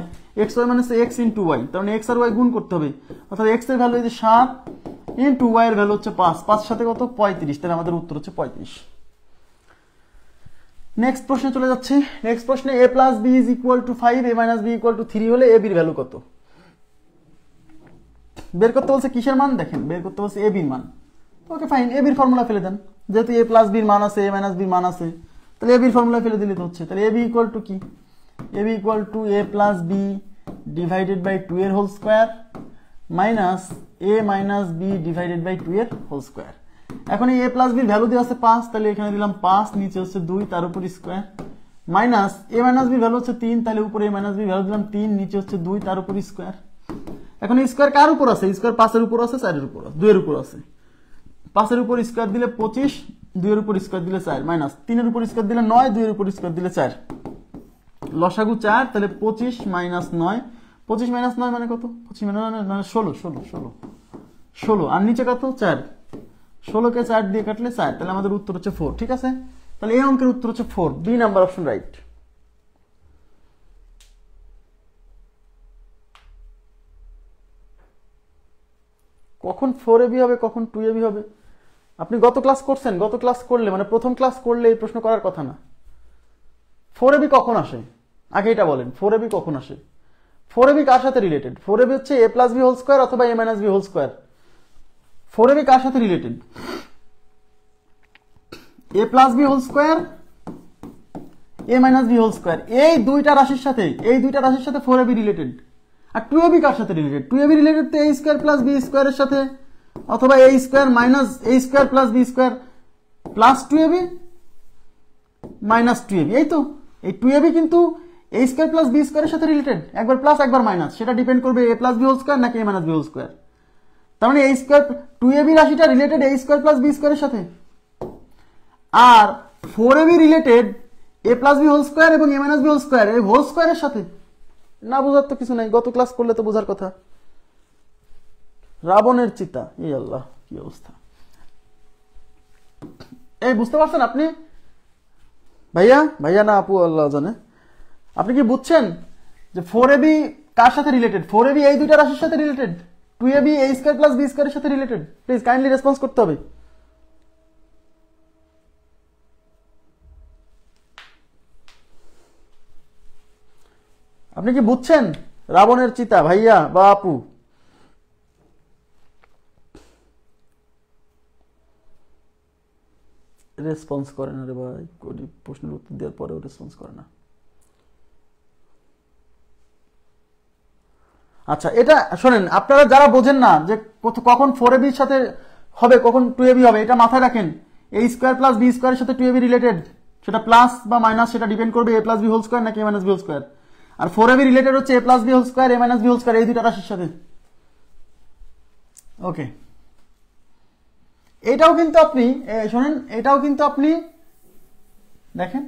xy মানে হচ্ছে x ইনটু y, তার মানে x আর y গুণ করতে হবে, অর্থাৎ x এর ভ্যালু হচ্ছে 7 ইনটু y এর ভ্যালু হচ্ছে 5, 5 সাথে কত 35, তাহলে আমাদের উত্তর হচ্ছে 35। নেক্সট প্রশ্নে চলে যাচ্ছি। নেক্সট প্রশ্নে a plus b is equal to 5, a minus b equal to 3 হলে a b এর ভ্যালু কত? বের করতে বলছে কিসের মান? দেখেন বের করতে বলছে a b এর মান। ওকে ফাইন, a b এর ফর্মুলা ফেলে দেন, যেহেতু a প্লাস b এর মান আছে, a মাইনাস b এর মান আছে, তাহলে a b এর ফর্মুলা ফেলে দিলে তো হচ্ছে। তাহলে a b ইকুয়াল টু কি? a b equal to a plus b divided by 2 এর whole square minus a minus b divided by 2 এর হোল স্কয়ার। এখন এই a প্লাস b এর ভ্যালু দেওয়া আছে 5, তাহলে এখানে দিলাম 5, নিচে হচ্ছে 2, তার উপর square, minus a minus b এর ভ্যালু হচ্ছে 3, তাহলে উপরে a মাইনাস b এর ভ্যালু দিলাম 3, নিচে হচ্ছে 2, তার উপর স্কয়ার। এখন এই স্কয়ার কার উপর আছে? স্কয়ার 5 এর উপর আছে, 4 এর উপর আছে, 2 এর উপর আছে। 5 এর উপর স্কয়ার দিলে 25, 2 এর উপর স্কয়ার দিলে 4, মাইনাস 3 এর উপর স্কয়ার দিলে 9, 2 এর উপর স্কয়ার দিলে 4, লসাগু 4, তাহলে 25 মাইনাস 9, 25 মাইনাস 9 মানে কত? 25 মানে 16, আর নিচে কত? 4, 16 কে 4 দিয়ে কাটলে 4, তাহলে আমাদের উত্তর হচ্ছে 4। ঠিক আছে, তাহলে এই অঙ্কের উত্তর হচ্ছে 4, বি নাম্বার অপশন রাইট। কখন 4ab হবে, কখন 2ab হবে? আপনি গত ক্লাস করছেন, গত ক্লাস করলে মানে প্রথম ক্লাস করলে এই প্রশ্ন করার কথা না। 4ab কখন আসে আগে এটা বলেন, 4ab কখন আসে? 4ab কার সাথে রিলেটেড? 4ab হচ্ছে a plus b whole square অথবা a minus b whole square. 4ab কার সাথে related? a plus b whole square, a minus b whole square, এই দুইটা রাশির সাথে 4ab রিলেটেড। আর 2ab কার সাথে রিলেটেড? 2ab রিলেটেড তো a স্কয়ার প্লাস b স্কয়ারের সাথে, অথবা a square minus a square plus b square plus 2ab minus 2ab। এই তো এই 2ab কিন্তু a স্কয়ার প্লাস b স্কয়ারের সাথে রিলেটেড, একবার প্লাস একবার মাইনাস, সেটা ডিপেন্ড করবে a plus b whole square নাকি a minus b whole square. তার মানে a স্কয়ার 2ab রাশিটা related a square plus b স্কয়ারের সাথে, আর 4ab related a plus b whole square এবং a minus b whole square এই হোল স্কয়ারের সাথে। না বোঝার তো কিছু নাই, গত ক্লাস করলে তো বোঝার কথা। রাবণের চিতা, এই আল্লাহ কি অবস্থা! এই বুঝতে পারছেন আপনি? ভাইয়া না আপু, আল্লাহ জানে। আপনি কি বুঝছেন যে 4ab কার সাথে রিলেটেড? 4ab এই দুইটা রাশির সাথে related, 2ab a square plus b স্কয়ারের সাথে রিলেটেড। প্লিজ কাইন্ডলি রেসপন্স করতে হবে। আপনি কি বুঝছেন রাবণের চিতা, ভাইয়া বা আপু? রেসপন্স করে না রে ভাই, প্রশ্নের উত্তর দেওয়ার পরেও রেসপন্স করে না। আচ্ছা, এটা শোনেন, আপনারা যারা বোঝেন না যে কখন 4ab এর সাথে হবে, কখন 2ab হবে, এটা মাথায় রাখেন। a স্কয়ার প্লাস b স্কয়ারের সাথে 2ab রিলেটেড, সেটা প্লাস বা মাইনাস সেটা ডিপেন্ড করবে a plus b whole square নাকি a minus b whole square. আর 4ab রিলেটেড হচ্ছে a plus b whole square, a minus b whole square, এই দুইটা রাশির সাথে। ওকে, এটাও কিন্তু আপনি শোনেন, এটাও কিন্তু আপনি দেখেন,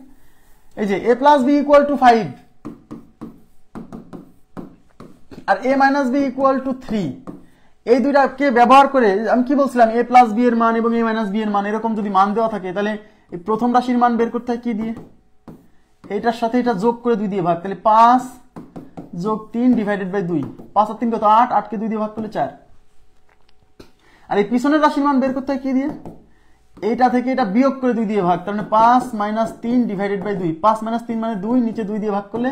এই যে a plus b equal to 5 আর a minus b equal to 3, এই দুইটাকে ব্যবহার করে আমি কি বলছিলাম, a প্লাস b এর মান এবং a মাইনাস b এর মান এরকম যদি মান দেওয়া থাকে, তাহলে এই প্রথম রাশির মান বের করতে হয় কি দিয়ে? এটার সাথে এটা যোগ করে 2 দিয়ে ভাগ, তাহলে 5 যোগ 3 ডিভাইডেড বাই 2, 5 আর 3 কত? 8, 8 কে 2 দিয়ে ভাগ করলে 4। আর এই পিছনের রাশির মান বের করতে হয় কি দিয়ে? এইটা থেকে এটা বিয়োগ করে 2 দিয়ে ভাগ, তার মানে 5 মাইনাস 3 ডিভাইডেড বাই 2, 5 মাইনাস 3 মানে 2, নিচে 2 দিয়ে ভাগ করলে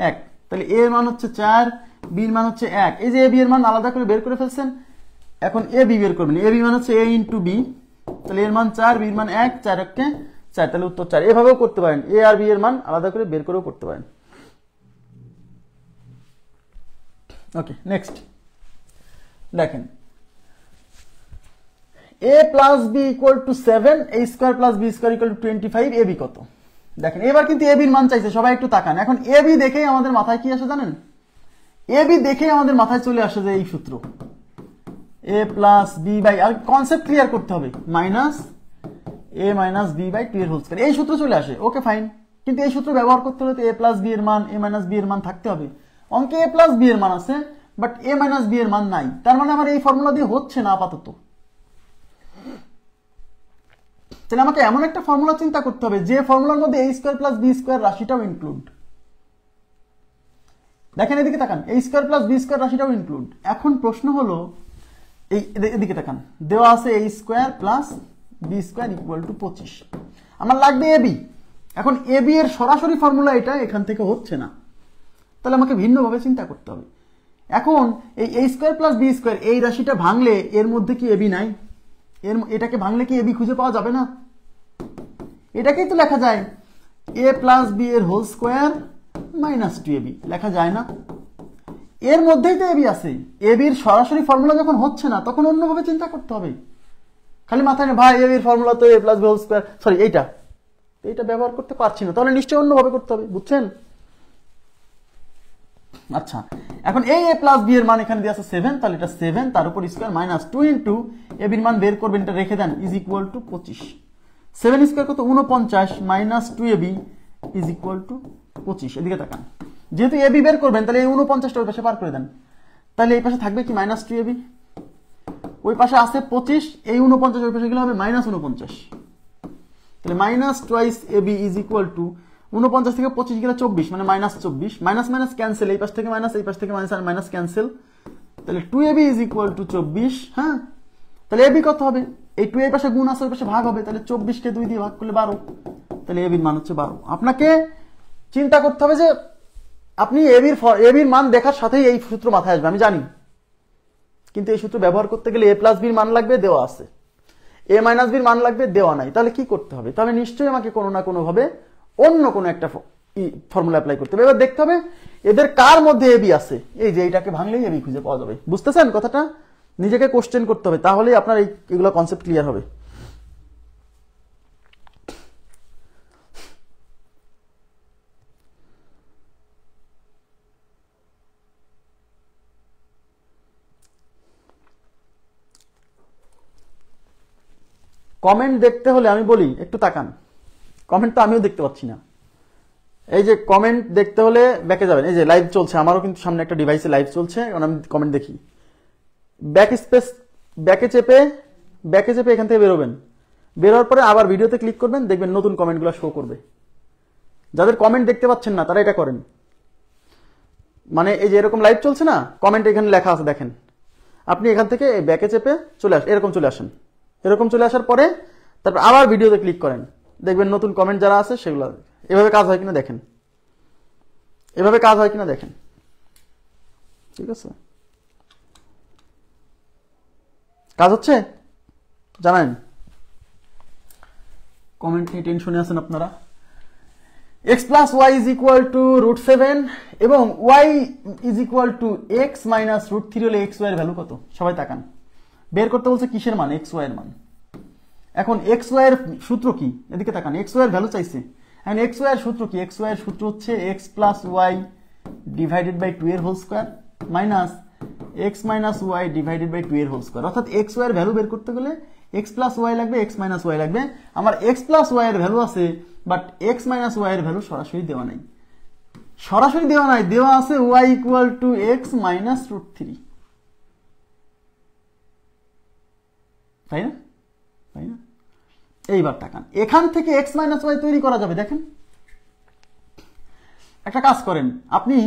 1, তাহলে a এর মান হচ্ছে 4, b এর মান হচ্ছে 1। এই যে a b এর মান আলাদা করে বের করে ফেলছেন, এখন a b বের করবেন। a b মান হচ্ছে a ইনটু b, তাহলে এর মান 4, b এর মান 1, 4 কে 4, তাহলে উত্তর 4। এভাবেও করতে পারেন, a আর b এর মান আলাদা করে বের করেও করতে পারেন। ওকে, নেক্সট দেখেন, a plus b equal to 7, a square plus b square equal to 25, ab কত? দেখেন এবার কিন্তু ab এর মান চাইছে, সবাই একটু তাকান। এখন ab দেখেই আমাদের মাথায় কি আসে জানেন? ab দেখেই আমাদের মাথায় চলে আসে যে এই সূত্র, a প্লাস b বাই, আর কনসেপ্ট ক্লিয়ার করতে হবে, minus a minus b by 2 এর হোল স্কয়ার, এই সূত্র চলে আসে। ওকে ফাইন, কিন্তু এই সূত্র ব্যবহার করতে হলে a প্লাস b এর মান, a মাইনাস b এর মান থাকতে হবে। অঙ্কে a প্লাস b এর মান আছে, বাট a মাইনাস বি এর মান নাই, তার মানে আমার এই ফর্মুলা দিয়ে হচ্ছে না আপাতত। তাহলে আমাকে এমন একটা ফর্মুলা চিন্তা করতে হবে যে ফর্মুলার মধ্যে a square plus B square রাশিটাও ইনক্লুড। দেখেন এদিকে তাকান, a square plus B square রাশিটাও ইনক্লুড। এখন প্রশ্ন হলো এই এদিকে তাকান, দেওয়া আছে a square plus B square equal to 25, আমার লাগবে ab। এখন ab এর সরাসরি ফর্মুলা এটা এখান থেকে হচ্ছে না, তাহলে আমাকে ভিন্নভাবে চিন্তা করতে হবে। এখন এই a square plus B square এই রাশিটা ভাঙলে এর মধ্যে কি ab নাই? এটাকে ভাঙলে কি ab খুঁজে পাওয়া যাবে না? এটাকেই তো লেখা যায় a প্লাস বি এর হোল স্কয়ার মাইনাস 2ab, লেখা যায় না? এর মধ্যেই তো ab আছে। ab এর সরাসরি ফর্মুলা যখন হচ্ছে না তখন অন্যভাবে চিন্তা করতে হবে। খালি মাথায় না ভাই ab এর ফর্মুলা তো a plus B whole square, sorry এইটা ব্যবহার করতে পারছি না, তাহলে নিশ্চয়ই অন্যভাবে করতে হবে, বুঝছেন? আচ্ছা, এখন এই a প্লাস বি এর মান এখানে দিয়ে আছে 7, তাহলে এটা 7 তার উপর স্কয়ার মাইনাস 2 ইনটু ab এর মান বের করবেন, এটা রেখে দেন, ইজ ইকুয়াল টু 25। 7 স্কয়ার কত? 49 minus 2ab is equal to 25। এদিকে তাকান, যেহেতু ab বের করবেন তাহলে এই 49টা ওই পাশে পার করে দেন, তাহলে এই পাশে থাকবে কি মাইনাস 2ab, ওই পাশে আছে 25, এই 49 ওই পাশে গেলে হবে মাইনাস 49, তাহলে minus twice ab is equal two 49 থেকে 25 গেলে 24, মানে মাইনাস 24, মাইনাস মাইনাস ক্যান্সেল, এই পাশ থেকে মাইনাস এই পাশ থেকে মাইনাস আর মাইনাস ক্যান্সেল, তাহলে 2ab ইজ ইকুয়াল টু 24। হ্যাঁ, তাহলে ab কত হবে? এই 2 এই পাশে গুণ আছে ওই পাশে ভাগ হবে, তাহলে 24 কে 2 দিয়ে ভাগ করলে 12, তাহলে ab এর মান হচ্ছে 12। আপনাকে চিন্তা করতে হবে যে আপনি ab এর মান দেখার সাথেই এই সূত্র মাথায় আসবে, আমি জানি, কিন্তু এই সূত্র ব্যবহার করতে গেলে a প্লাস বি এর মান লাগবে, দেওয়া আছে, a মাইনাস বি এর মান লাগবে, দেওয়া নাই, তাহলে কি করতে হবে? তাহলে নিশ্চয়ই আমাকে কোনো না কোনো ভাবে অন্য কোনো একটা ফর্মুলা অ্যাপ্লাই করতে হবে। এবার দেখতে হবে এদের কার মধ্যে ab আছে, এই যে এইটাকে ভাঙলেই ab খুঁজে পাওয়া যাবে। বুঝতেছেন কথাটা? নিজেকে কোশ্চেন করতে হবে, তাহলেই আপনার এগুলো কনসেপ্ট ক্লিয়ার হবে। কমেন্ট দেখতে হলে আমি বলি একটু তাকান, কমেন্ট তো আমিও দেখতে পাচ্ছি না। এই যে কমেন্ট দেখতে হলে ব্যাকে যাবেন, এই যে লাইভ চলছে, আমারও কিন্তু সামনে একটা ডিভাইসে লাইভ চলছে, কারণ আমি কমেন্ট দেখি। ব্যাক স্পেস ব্যাকে চেপে এখান থেকে বেরোবেন, বেরোর পরে আবার ভিডিওতে ক্লিক করবেন, দেখবেন নতুন কমেন্টগুলো শো করবে। যাদের কমেন্ট দেখতে পাচ্ছেন না তারা এটা করেন, মানে এই যে এরকম লাইভ চলছে না, কমেন্ট এখানে লেখা আছে দেখেন, আপনি এখান থেকে ব্যাকে চেপে এরকম চলে আসেন, এরকম চলে আসার পরে তারপর আবার ভিডিওতে ক্লিক করেন, দেখবেন নতুন কমেন্ট যারা আছে সেগুলো। এভাবে কাজ হয় কিনা দেখেন, এভাবে কাজ হয় কিনা দেখেন, ঠিক আছে? কাজ হচ্ছে জানেন? কমেন্ট নিয়ে টেনশনে আছেন আপনারা। x plus Y is equal to √7 এবং y is equal to x minus √3 হলে x y এর ভ্যালু কত? সবাই তাকান, বের করতে বলছে কিসের মান? x y এর মান। এখন x y এর সূত্র কি? এদিকে তাকান, x y এর ভ্যালু চাইছে। এখন x y এর সূত্র কি? x y এর সূত্র হচ্ছে x plus y divided by 2 এর whole square minus x minus y divided by 2 এর হোল স্কয়ার। অর্থাৎ x y এর ভ্যালু বের করতে গেলে x প্লাস ওয়াই লাগবে, x মাইনাস ওয়াই লাগবে। আমার x প্লাস ওয়াই এর ভ্যালু আছে, বাট x মাইনাস ওয়াই এর ভ্যালু সরাসরি দেওয়া নাই, দেওয়া আছে y equal to x minus √3, তাই না? এইবার তাকান, এখান থেকে x মাইনাস ওয়াই তৈরি করা যাবে। দেখেন, একটা কাজ করেন, আপনি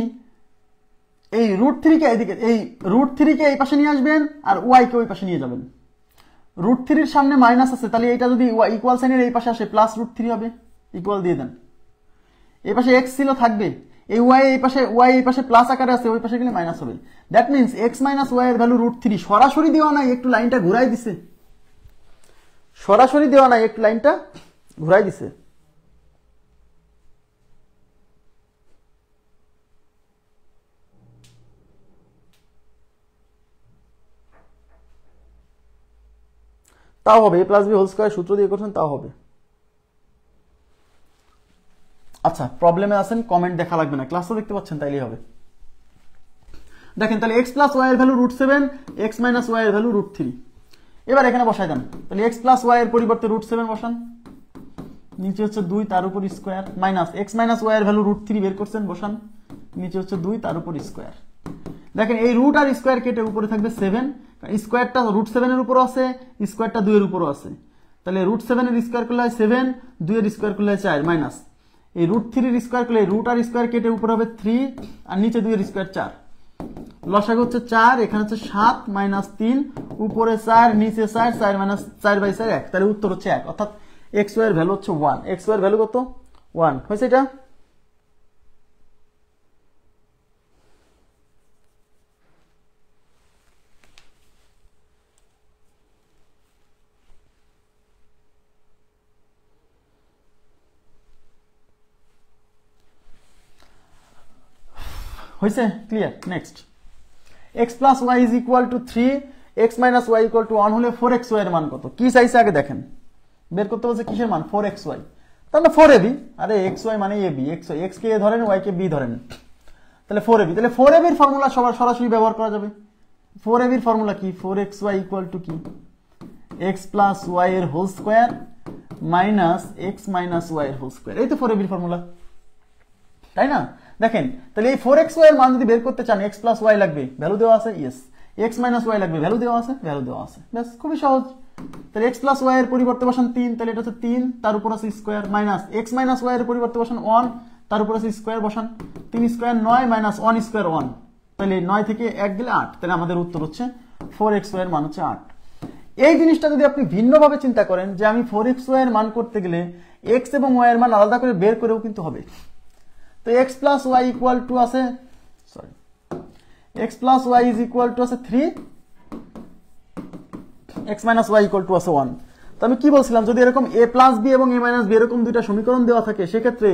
এই √3 কে এদিকে, এই √3 কে এই পাশে নিয়ে আসবেন আর y কে ওই পাশে নিয়ে যাবেন। √3 এর সামনে মাইনাস আছে, তাহলে এটা যদি ইকুয়াল সাইনের এই পাশে আসে প্লাস √3 হবে, ইকুয়াল দিয়ে দেন। এই পাশে x ছিল থাকবে, এই y এই পাশে প্লাস আকারে আছে, ওই পাশে গেলে মাইনাস হবে। That means x minus Y এর ভ্যালু √3। সরাসরি দেওয়া নাই, একটু লাইনটা ঘুরাই দিছে, সরাসরি দেওয়া নাই, একটু লাইনটা ঘুরাই দিছে। তাও হবে, a plus B whole square সূত্র দিয়ে করছেন, তাও হবে। আচ্ছা, প্রবলেমে আছেন, কমেন্ট দেখা লাগবে না, ক্লাসও দেখতে পাচ্ছেন, তাইলেই হবে। দেখেন, তাহলে x প্লাস ওয়াই এর ভ্যালু √7, x মাইনাস ওয়াই এর ভ্যালু √3। এবার এখানে বসাই দেন, তাহলে x প্লাস ওয়াই এর পরিবর্তে √7 বসান, নিচে হচ্ছে 2 তার উপর square minus x minus Y এর ভ্যালু √3 বের করছেন, বসান, নিচে হচ্ছে 2 তার উপর স্কয়ার। দেখেন এই রুট আর স্কোয়ার কেটে উপরে থাকবে 7, স্কোয়ারটা রুট 7 এর উপরও আছে, স্কোয়ারটা 2 এর উপরও আছে, তাহলে রুট 7 এর স্কোয়ার করলে হয় 7, 2 এর স্কোয়ার করলে হয় 4 মাইনাস এই রুট 3 এর স্কোয়ার করলে রুট আর স্কোয়ার কেটে উপরে হবে 3 আর নিচে 2 এর স্কোয়ার 4, লসাগু হচ্ছে 4, এখানে হচ্ছে 7 মাইনাস 3, উপরে 4 নিচে 4, 4 মাইনাস 4/4 1, তাহলে উত্তর হচ্ছে 1, অর্থাৎ এক্স ওয়াই এর ভ্যালু হচ্ছে 1, এক্স ওয়াই এর ভ্যালু কত 1 হয়েছে এটা। হয়েছে clear. Next x plus Y is equal to 3, x minus Y equal to 1 হলে 4xy এর মান কত? কি চাইছে আগে দেখেন, বের করতে বলছে কিসের মান? 4xy, তাহলে 4ab, আরে xy মানে ab, x কে a ধরেন, y কে b ধরেন, তাহলে 4ab, তাহলে 4ab এর ফর্মুলা সরাসরি ব্যবহার করা যাবে। 4ab এর ফর্মুলা কি? 4xy ইকুয়াল টু কি? x প্লাস ওয়াই এর whole square minus x minus Y এর হোল স্কোয়ার, এই তো 4ab এর ফর্মুলা, তাই না? দেখেন তাহলে এই 4xy এর মান যদি বের করতে চান x প্লাস ওয়াই লাগবে, ভ্যালু দেওয়া আছে, ইয়েস, x মাইনাস ওয়াই লাগবে, ভ্যালু দেওয়া আছে, ভ্যালু দেওয়া আছে, ব্যাস খুবই সহজ। তাহলে x প্লাস ওয়াই এর পরিবর্তে বসান 3, তাহলে এটা হচ্ছে 3, তার উপর আছে square, minus x minus Y এর পরিবর্তে বসান 1, তার উপর আছে স্কোয়ার, বসান 3 স্কোয়ার 9 মাইনাস 1 স্কোয়ার 1, তাহলে 9 থেকে 1 গেলে 8, তাহলে আমাদের উত্তর হচ্ছে 4xy এর মান হচ্ছে 8। এই জিনিসটা যদি আপনি ভিন্নভাবে চিন্তা করেন যে আমি 4xy এর মান করতে গেলে x এবং y এর মান আলাদা করে বের করেও কিন্তু হবে। তো x plus Y equal to আছে, sorry, x plus Y is equal to আছে 3, x minus Y equal to আছে 1। তো আমি কি বলছিলাম, যদি এরকম a প্লাস বি এবং a মাইনাস বি এরকম দুইটা সমীকরণ দেওয়া থাকে, সেক্ষেত্রে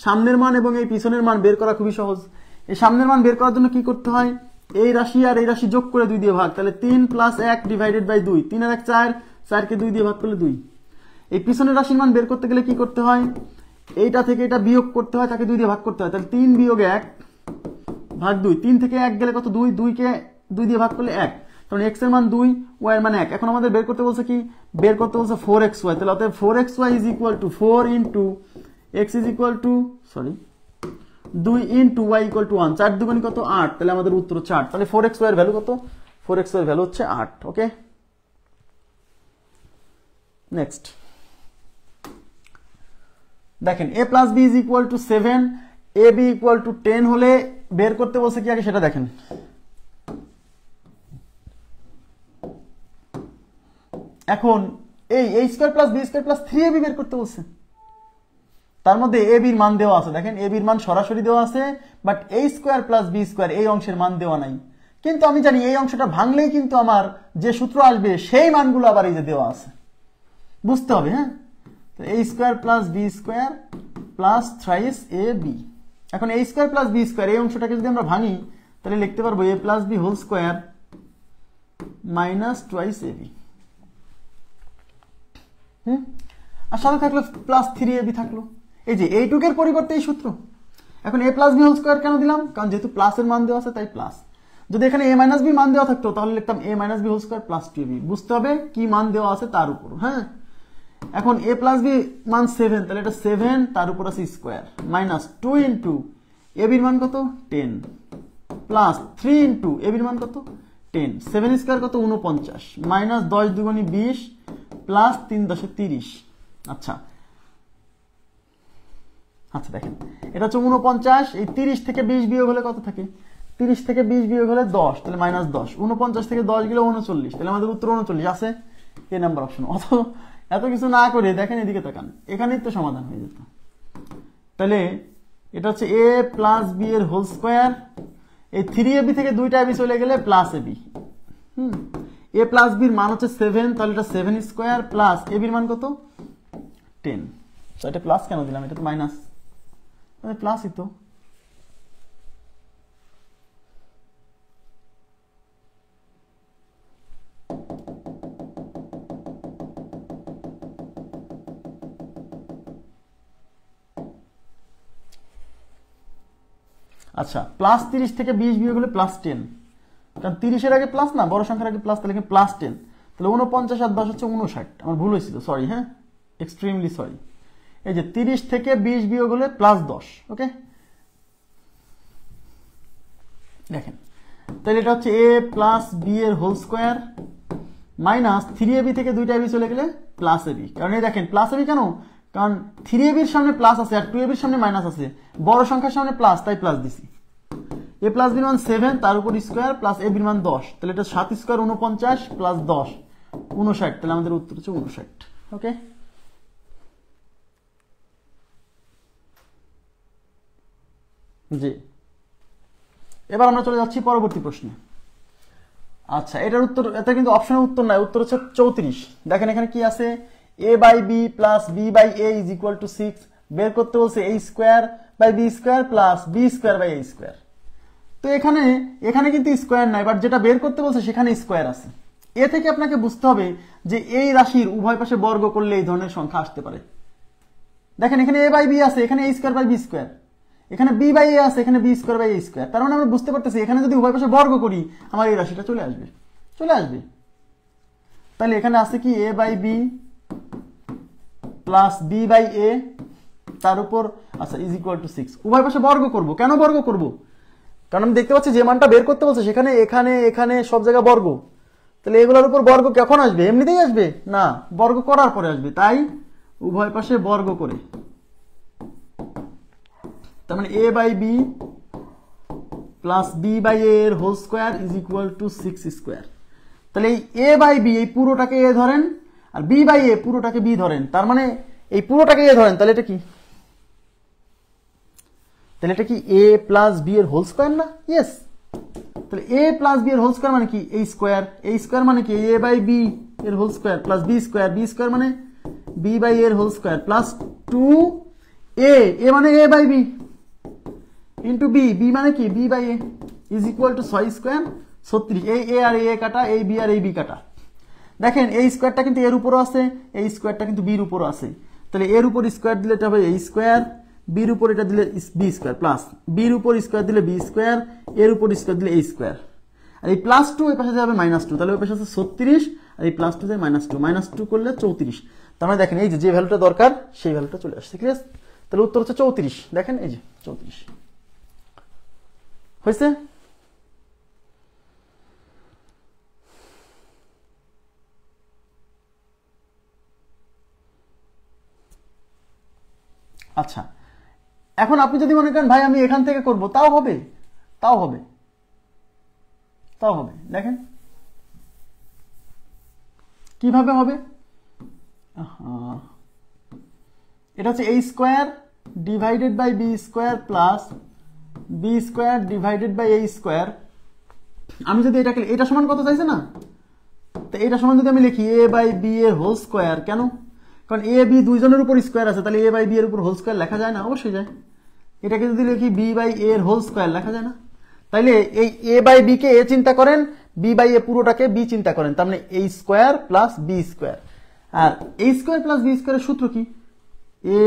সামনের মান এবং এই পিছনের মান বের করা খুবই সহজ। এই সামনের মান বের করার জন্য কি করতে হয়, এই রাশি আর এই রাশি যোগ করে 2 দিয়ে ভাগ, তাহলে 3 প্লাস 1 ডিভাইডেড বাই 2, 3 আর 1 4, 4 কে 2 দিয়ে ভাগ করলে 2। এই পিছনের রাশির মান বের করতে গেলে কি করতে হয়, এইটা থেকে এটা বিয়োগ করতে হয়, তাকে 2 দিয়ে ভাগ করতে হয়, তাহলে 3 বিয়োগ 1 ভাগ 2, 3 থেকে 1 গেলে কত 2, 2 কে 2 দিয়ে ভাগ করলে 1, কারণ x এর মান 2, y এর মান 1। এখন আমাদের বের করতে বলছে কি, বের করতে বলছে 4xy, তাহলে অতএব 4xy is equal to 4 into x is equal two, sorry, 2 into y equal to 1, 4 দুগুণে কত 8, তাহলে আমাদের উত্তর হচ্ছে 8। তাহলে 4xy এর ভ্যালু কত? 4xy এর ভ্যালু হচ্ছে 8। ওকে, নেক্সট দেখেন a plus B is equal to 7, a b equal to 10 হলে বের করতে বলছে কি আগে সেটা দেখেন। এখন এই a square plus B square plus 3ab বের করতে বলছে, তার মধ্যে a বির মান দেওয়া আছে, দেখেন a বির মান সরাসরি দেওয়া আছে, but a square plus B square এই অংশের মান দেওয়া নাই। কিন্তু আমি জানি এই অংশটা ভাঙলেই কিন্তু আমার যে সূত্র আসবে সেই মানগুলো আবার এই যে দেওয়া আছে, বুঝতে হবে। হ্যাঁ, তো a square plus B square plus thrice A B. এখন a square plus B square এই অংশটাকে যদি আমরা ভাঙি, তাহলে লিখতে পারবো a plus B whole square minus twice A B. আর সাথে থাকলো প্লাস 3ab থাকলো, এই যে এইটুকের পরিবর্তে এই সূত্র। এখন a plus B whole square কেন দিলাম, কারণ যেহেতু প্লাসের মান দেওয়া আছে তাই প্লাস। যদি এখানে a মাইনাস বি মান দেওয়া থাকতো তাহলে লিখতাম a minus B whole square plus 2ab। বুঝতে হবে কি মান দেওয়া আছে তার উপর। হ্যাঁ, এখন a প্লাস বি মান 7, তাহলে এটা 7 তার উপর আছে স্কয়ার মাইনাস 2 ইনটু a বির মান কত 10 প্লাস 3 ইনটু a বির মান কত 10, 7 স্কয়ার কত 49 মাইনাস 10 দুগুণে 20 প্লাস 3 10 30। আচ্ছা আচ্ছা দেখেন এটা হচ্ছে 49, এই 30 থেকে 20 বিয়োগ হলে কত থাকে, 30 থেকে 20 বিয়োগ হলে 10, তাহলে মাইনাস 10, 49 থেকে 10 গেলে 39, তাহলে আমাদের উত্তর 39 আছে, এ নাম্বার অপশন। এত কিছু না করে দেখেন এদিকে তাকান, এখানেই তো সমাধান হয়ে যেত। তাহলে এটা হচ্ছে a প্লাস বি এর হোল স্কয়ার, এই 3ab থেকে 2টা ab চলে গেলে প্লাস ab। a প্লাস বির মান হচ্ছে 7, তাহলে এটা 7 স্কয়ার প্লাস a বির মান কত 10। তো এটা প্লাস কেন দিলাম, এটা তো মাইনাস, প্লাসই তো। আচ্ছা, প্লাস 30 থেকে 20 বিয়োগ হলে প্লাস 10, কারণ 30-এর আগে প্লাস না, বড় সংখ্যার আগে প্লাস, তাহলে প্লাস 10, তাহলে 49 আর 10 হচ্ছে 59। আমার ভুল হয়েছিল, সরি, হ্যাঁ, এক্সট্রিমলি সরি। এই যে 30 থেকে 20 বিয়োগ হলে প্লাস 10। ওকে, দেখেন তাহলে এটা হচ্ছে এ প্লাস বি এর হোল স্কোয়ার মাইনাস 3ab থেকে 2টা ab চলে গেলে প্লাস ab। কারণ এই দেখেন প্লাস ab কেন, কারণ 3ab এর সামনে প্লাস আছে আর 2ab এর সামনে মাইনাস আছে, বড় সংখ্যার সামনে প্লাস, তাই প্লাস দিছি। a প্লাস বির মান 7, তার উপর স্কোয়ার প্লাস a বির মান 10, তাহলে এটা 7 স্কোয়ার 49 প্লাস 10 59, তাহলে আমাদের উত্তর হচ্ছে 59। ওকে, জি। এবার আমরা চলে যাচ্ছি পরবর্তী প্রশ্নে। আচ্ছা, এটার উত্তর, এটা কিন্তু অপশনের উত্তর নাই, উত্তর হচ্ছে 34। দেখেন এখানে কি আছে, a by B plus B by a is equal to 6, বের করতে বলছে a square by b square plus b square by a square. তো এখানে কিন্তু স্কোয়ার নাই, বাট যেটা বের করতে বলছে সেখানে স্কোয়ার আছে। এ থেকে আপনাকে বুঝতে হবে যে এই রাশির উভয় পাশে বর্গ করলে এই ধরনের সংখ্যা আসতে পারে। দেখেন এখানে a বাই বি আছে, এখানে a square by b square, এখানে বি বাই এ আছে, এখানে b square by a square. তার মানে আমরা বুঝতে পারতেছি এখানে যদি উভয় পাশে বর্গ করি আমার এই রাশিটা চলে আসবে। তাহলে এখানে আছে কি a by B plus B by A, তার উপর আচ্ছা ইজ ইকুয়াল টু 6। উভয় পাশে বর্গ করব, কেন বর্গ করব, কারণ আমি দেখতে পাচ্ছি যে মানটা বের করতে বলছে সেখানে এখানে এখানে সব জায়গা বর্গ, তাহলে এগুলোর উপর বর্গ কখন আসবে, এমনিতেই আসবে না, বর্গ করার পরে আসবে, তাই উভয় পাশে বর্গ করে, তার মানে a by B plus B by A এর whole square is equal to 6 square. তাহলে এই a বাই বি এই পুরোটাকে a ধরেন আর b বাই এ পুরোটাকে b ধরেন, তার মানে এই পুরোটাকে a ধরেন, তাহলে এটা কি a প্লাস বি এর হোল স্কোয়ার না? ইয়েস। তাহলে a প্লাস বি এর হোল স্কোয়ার মানে কি a স্কোয়ার মানে কি a বাই বি এর whole square plus b square মানে b বাই এর হোল স্কোয়ার প্লাস 2a, মানে a by b into b মানে কি b by a is equal to 6 square 36। এই এ আর এ কাটা, এই বি আর এই বি কাটা। দেখেন এই স্কোয়ারটা কিন্তু এর উপরও আছে, এই স্কোয়ারটা কিন্তু বির উপরও আছে, তাহলে এর উপর স্কোয়ার দিলে এটা হবে এ স্কোয়ার, বির উপর এটা দিলে বি স্কোয়ার প্লাস বির উপর স্কোয়ার দিলে বি স্কোয়ার, এর উপর স্কোয়ার দিলে এ স্কোয়ার, আর এই প্লাস 2 এই পাশে যাবে -2, তাহলে ওই পাশে আছে 36 আর এই প্লাস 2 যায় -2 করলে 34। তার মানে দেখেন এই যে ভ্যালুটা দরকার সেই ভ্যালুটা চলে আসছে, ঠিক আছে? তাহলে উত্তর হচ্ছে 34। দেখেন এই যে 34 হয়েছে। আচ্ছা, এখন আপনি যদি মনে করেন ভাই আমি এখান থেকে করব, তাও হবে। দেখেন কিভাবে হবে, এটা হচ্ছে a square divided by b square plus b square divided by a square. আমি যদি এটা সমান কত চাইছে না, তো এটা সমান যদি আমি লিখি a বাই বি এর হোল স্কোয়ার, কেন, কারণ এ বি দুইজনের উপর স্কোয়ার আছে, তাহলে a বাই বি এর উপর হোল স্কোয়ার লেখা যায় না? অবশ্যই যায়। এটাকে যদি লিখি বি বাই এর হোল স্কোয়ার লেখা যায় না? তাইলে এই a বাই বি কে a চিন্তা করেন, বি বাই এ পুরোটাকে বি চিন্তা করেন, তার মানে a square plus b square. আর a স্কোয়ার প্লাস বি স্কোয়ারের সূত্র কি, a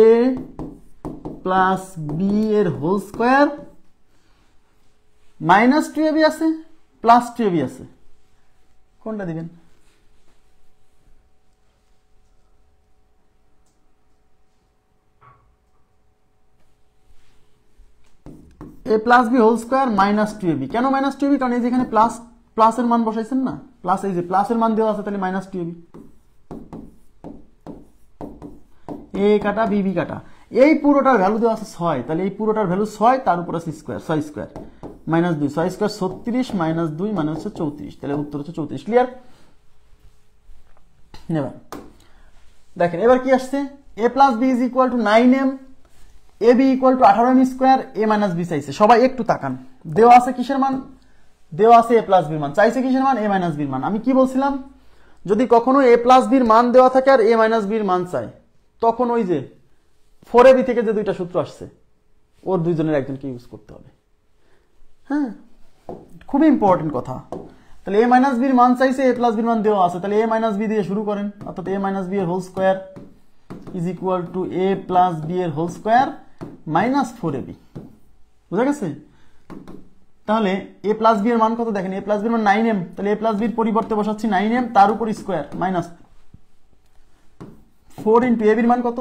প্লাস বি এর হোল স্কোয়ার -2ab আছে প্লাস 2ab আছে, কোনটা দিবেন? a plus B whole square -2ab। কেন -2ab? কারণ এই যেখানে প্লাসের মান বসাইছেন না, প্লাস এই যে প্লাসের মান দেওয়া আছে, তাহলে -2ab। a কাটা বি কাটা, এই পুরোটার ভ্যালু দেওয়া আছে 6, তাহলে এই পুরোটার ভ্যালু 6, তার উপর আছে স্কোয়ার, 6 স্কোয়ার -2, 6 স্কোয়ার 36 -2 মানে হচ্ছে 34, তাহলে উত্তর হচ্ছে 34। ক্লিয়ার? নেবেন। দেখেন এবার কি আসছে, a plus B is equal to 9m, a b equal to 18m square, a minus b চাইছে। সবাই একটু তাকান, দেওয়া আছে কিসের মান, দেওয়া আছে এ প্লাস বির মান, চাইছে কিসের মান, এ মাইনাস বির মান। আমি কি বলছিলাম, যদি কখনো এ প্লাস বির মান দেওয়া থাকে আর এ মাইনাস বির মান চাই, তখন ওই যে 4ab থেকে যে দুইটা সূত্র আসছে ওর দুইজনের একজনকে ইউজ করতে হবে। হ্যাঁ, খুবই ইম্পর্টেন্ট কথা। তাহলে এ মাইনাস বির মান চাইছে, এ প্লাস বির মান দেওয়া আছে, তাহলে এ মাইনাস বি দিয়ে শুরু করেন, অর্থাৎ এ মাইনাস বি এর whole square is equal to a plus b এর হোল স্কোয়ার -4ab। বুঝা গেছে? তাহলে এ প্লাস বি এর মান কত দেখেন, এ প্লাস বির মান 9m, তাহলে এ প্লাস বির পরিবর্তে বসাচ্ছি 9m, তার উপর স্কোয়ার -4 ইন্টু এ বির মান কত,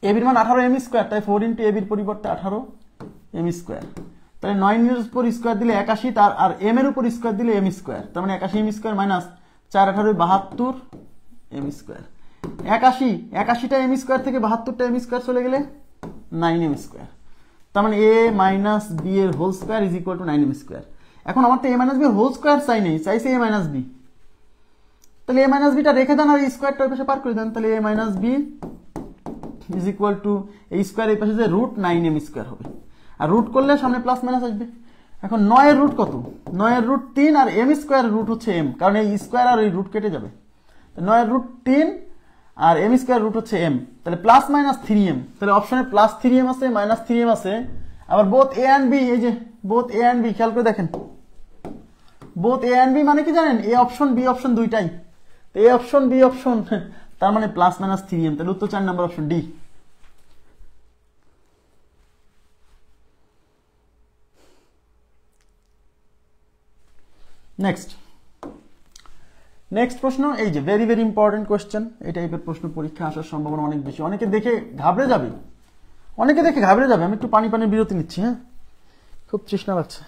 এ বির মান 18m স্কোয়ার, তাই 4 ইন্টু এ বির পরিবর্তে 18m স্কোয়ার। তাহলে 9 এর উপর স্কোয়ার দিলে 81, তার আর m এর উপর স্কোয়ার দিলে m স্কোয়ার, তার মানে 81 m square minus 4 18 72 m square. 81টা m স্কোয়ার থেকে 72টা m স্কোয়ার চলে গেলে 9m স্কোয়ার, তার মানে a মাইনাস b এর whole square is equal to 9m square. এখন আমার তো a মাইনাস b এর হোল স্কোয়ার চাই নেই, চাইছে a মাইনাস b, তাহলে a মাইনাস বিটা রেখে দেন আর স্কোয়ারটা ওই পাশে পার করে দেন, তাহলে a minus b is equal to এই স্কোয়ার এই পাশে যে রুট 9m স্কোয়ার হবে, আর রুট করলে সামনে প্লাস মাইনাস আসবে। এখন 9 এর রুট কত? 9 এর রুট 3 আর m স্কোয়ার রুট হচ্ছে m, কারণ এই স্কোয়ার আর এই রুট কেটে যাবে। 9 এর রুট 3 আর m স্কোয়ার রুট হচ্ছে m, তাহলে প্লাস মাইনাস 3m, তাহলে অপশনে প্লাস 3m আছে মাইনাস 3m আছে। আবার বোথ a and b, এই যে বোথ a and b খেয়াল করে দেখেন, বোথ a and b মানে কি জানেন? a অপশন b অপশন দুইটাই, তো a অপশন b অপশন, তার মানে প্লাস মাইনাস 3m, তাহলে উত্তর 4 নম্বর অপশন ডি। নেক্সট প্রশ্ন, এই যে ভেরি ভেরি ইম্পর্টেন্ট কোয়েশ্চেন, এই টাইপের প্রশ্ন পরীক্ষা আসার সম্ভাবনা অনেক বেশি। অনেকে দেখে ঘাবড়ে যাবে, আমি একটু পানির বিরতি নিচ্ছি, হ্যাঁ, খুব তৃষ্ণা লাগছে।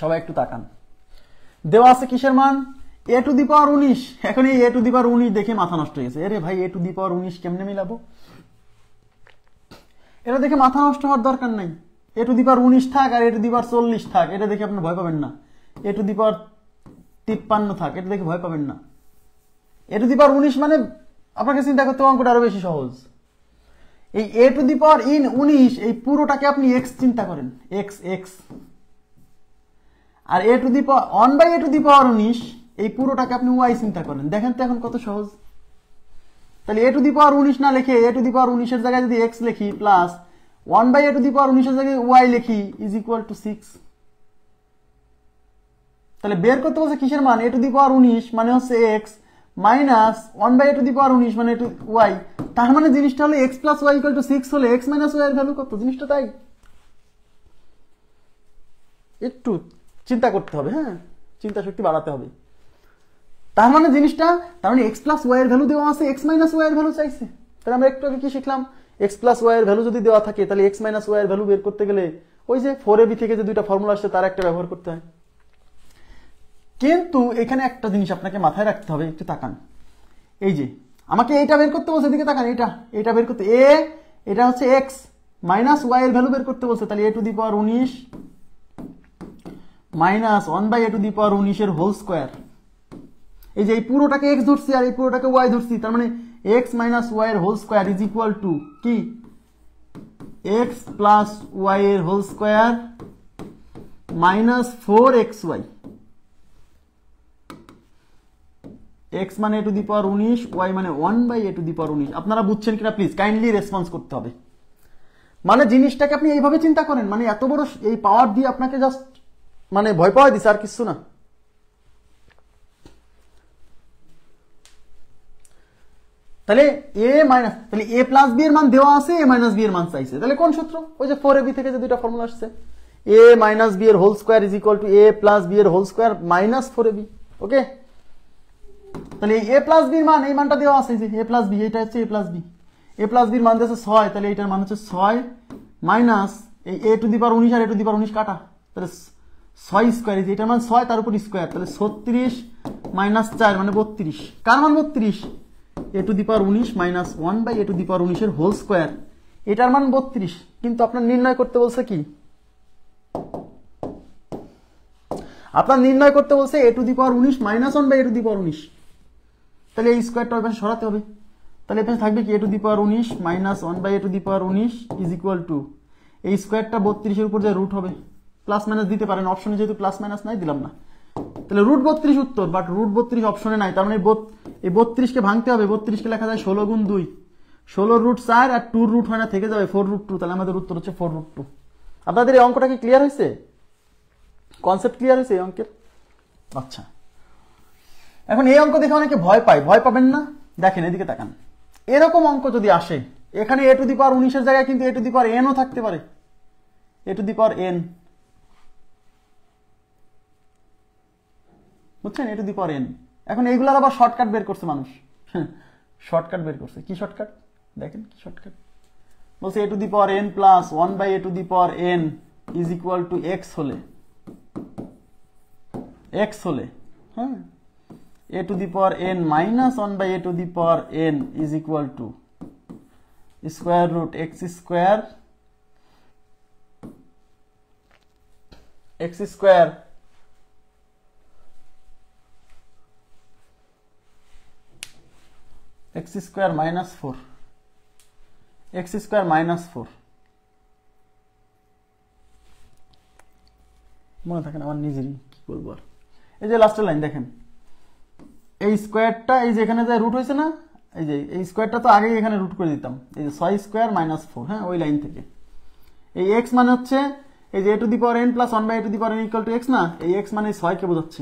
সবাই একটু তাকান, দেওয়া আছে কিসের মান? a to the power 19। এখন এই a টু দি পাওয়ার 19 দেখে মাথা নষ্ট হয়ে গেছে, আরে ভাই a টু দি পাওয়ার 19 কেমনে মিলাবো? এটা দেখে মাথা নষ্ট হওয়ার দরকার নাই, a টু দি পাওয়ার 19 থাক আর a টু দি পাওয়ার 40 থাক, এটা দেখে আপনি ভয় পাবেন না। a টু দি পাওয়ার 53 থাক, এটা দেখে ভয় পাবেন না। a টু দি পাওয়ার 19 মানে আপনাকে চিন্তা করতে অঙ্কটা আরো বেশি সহজ। এই a টু দি পাওয়ার 19 এই পুরোটাকে আপনি x চিন্তা করেন, x, আর a to the power 1/a to the power 19 এই পুরোটাকে আপনি y চিন্তা করেন, দেখেন তো এখন কত সহজ। তাহলে a টু দি পাওয়ার 19 না লিখে a টু দি পাওয়ার 19 এর জায়গায় যদি x লিখি plus 1/a to the power 19 এর জায়গায় y লিখি ইজ ইকুয়াল টু 6। তাহলে বের করতে বলছে কিসের মান? a টু দি পাওয়ার 19 মানে হচ্ছে x minus 1/a to the power 19 মানে y, তার মানে জিনিসটা হলো x plus y equal to 6 হলে x মাইনাস y এর ভ্যালু কত? জিনিসটা তাই, একটু চিন্তা করতে হবে, হ্যাঁ, চিন্তা শক্তি বাড়াতে হবে। তার মানে জিনিসটা, তার মানে x প্লাস y এর ভ্যালু দেওয়া আছে, x মাইনাস y এর ভ্যালু চাইছে। তাহলে আমরা একটু আগে কি শিখলাম? x প্লাস y এর ভ্যালু যদি দেওয়া থাকে তাহলে x মাইনাস y এর ভ্যালু বের করতে গেলে ওই যে 4ab থেকে যে দুইটা ফর্মুলা আসছে তার একটা ব্যবহার করতে হয়। কিন্তু এখানে একটা জিনিস আপনাকে মাথায় রাখতে হবে, একটু তাকান, এই যে আমাকে এইটা বের করতে বলছে, এদিকে তাকান, এটা বের করতে, এটা হচ্ছে x মাইনাস y এর ভ্যালু বের করতে বলছে, তাহলে a to the power 19 minus 1/a to the power 19 এর হোল স্কোয়ার। এই যে এই পুরোটাকে x ধরছি আর এই পুরোটাকে y ধরছি, তার মানে x মাইনাস y এর whole square is equal to কি? x প্লাস y এর whole square minus 4xy। x মানে a to the power 19, y মানে 1/a টু দি পাওয়ার 19। আপনারা বুঝছেন কিনা প্লিজ কাইন্ডলি রেসপন্স করতে হবে। মানে জিনিসটাকে আপনি এইভাবে চিন্তা করেন, মানে এত বড় এই পাওয়ার দিয়ে আপনাকে জাস্ট মানে ভয় পাওয়া দিছে আর কিছু না। তাহলে a প্লাস b এর মান দেওয়া আছে, a মাইনাস b এর মান চাইছে, তাহলে কোন সূত্র? ওই যে 4ab থেকে যে দুইটা ফর্মুলা আসছে, a মাইনাস b এর whole square is equal to a plus b এর whole square minus 4ab। Okay, তাহলে a প্লাস b এর মান, এই মানটা দেওয়া আছে, যে a প্লাস b, এটা হচ্ছে a plus b, a plus b এর মান দিয়েছে 6, তাহলে এটার মান হচ্ছে 6 মাইনাস এই a টু দি পাওয়ার 19 আর a টু দি পাওয়ার 19 কাটা, তাহলে 6 স্কোয়ার, এটার মান 6 তার উপর স্কোয়ার, তাহলে 36 মাইনাস 4 মানে 32। কার মান 32? a to the power 19 minus 1/a to the power 19 এর হোল স্কোয়ার, এটার মান 32। কিন্তু আপনার নির্ণয় করতে বলছে কি? আপনার নির্ণয় করতে বলছে a to the power 19 minus 1/a to the power 19, তাহলে এই স্কোয়ারটা ওই পাশে সরাতে হবে। তাহলে এখানে থাকবে কি? a to the power 19 minus 1/a to the power 19 is equal to এই স্কোয়ারটা 32 এর উপর যে রুট হবে, প্লাস মাইনাস দিতে পারেন, অপশনে যেহেতু প্লাস মাইনাস নাই দিলাম না, তাহলে রুট 32 উত্তর, বাট রুট 32 অপশনে নাই, তার মানে এই 32 কে ভাঙতে হবে, 32 কে লেখা যায় 16 গুণ 2, 16 রুট 4 আর 2 রুট হয় না, থেকে যাবে 4 রুট 2, তাহলে আমাদের উত্তর হচ্ছে 4 রুট 2। আপনাদের এই অঙ্কটা কি ক্লিয়ার হয়েছে? কনসেপ্ট ক্লিয়ার হয়েছে এই অঙ্কের? আচ্ছা, এখন এই অঙ্ক দেখে অনেকে ভয় পায়, ভয় পাবেন না, দেখেন এদিকে তাকান, এরকম অঙ্ক যদি আসে, এখানে a টু দি পাওয়ার 19 এর জায়গায় কিন্তু a to the power n ও থাকতে পারে, a to the power n, বুঝছেন, a to the power n। এখন এইগুলার আবার শর্টকাট বের করছে মানুষ, শর্টকাট বের করছে। কি শর্টকাট দেখেন, কি শর্টকাট বলছে, a to the power n plus 1 by a to the power n is equal to x হলে, হ্যাঁ, a to the power n minus 1 by a to the power n is equal to square root x square minus 4, x square minus 4, মনে থাকে না আমার নিজেরই, কি বলবো আর। এই যে লাস্টের লাইন দেখেন, এই স্কোয়ারটা এই যে এখানে যে রুট হয়েছে না, এই যে এই স্কোয়ারটা তো আগেই এখানে রুট করে দিতাম, এই যে 6 স্কোয়ার মাইনাস 4, হ্যাঁ, ওই লাইন থেকে। এই x মানে হচ্ছে এই যে a to the power n plus 1 by a to the power n equal to x না, এই x মানে 6 কে বোঝাচ্ছে।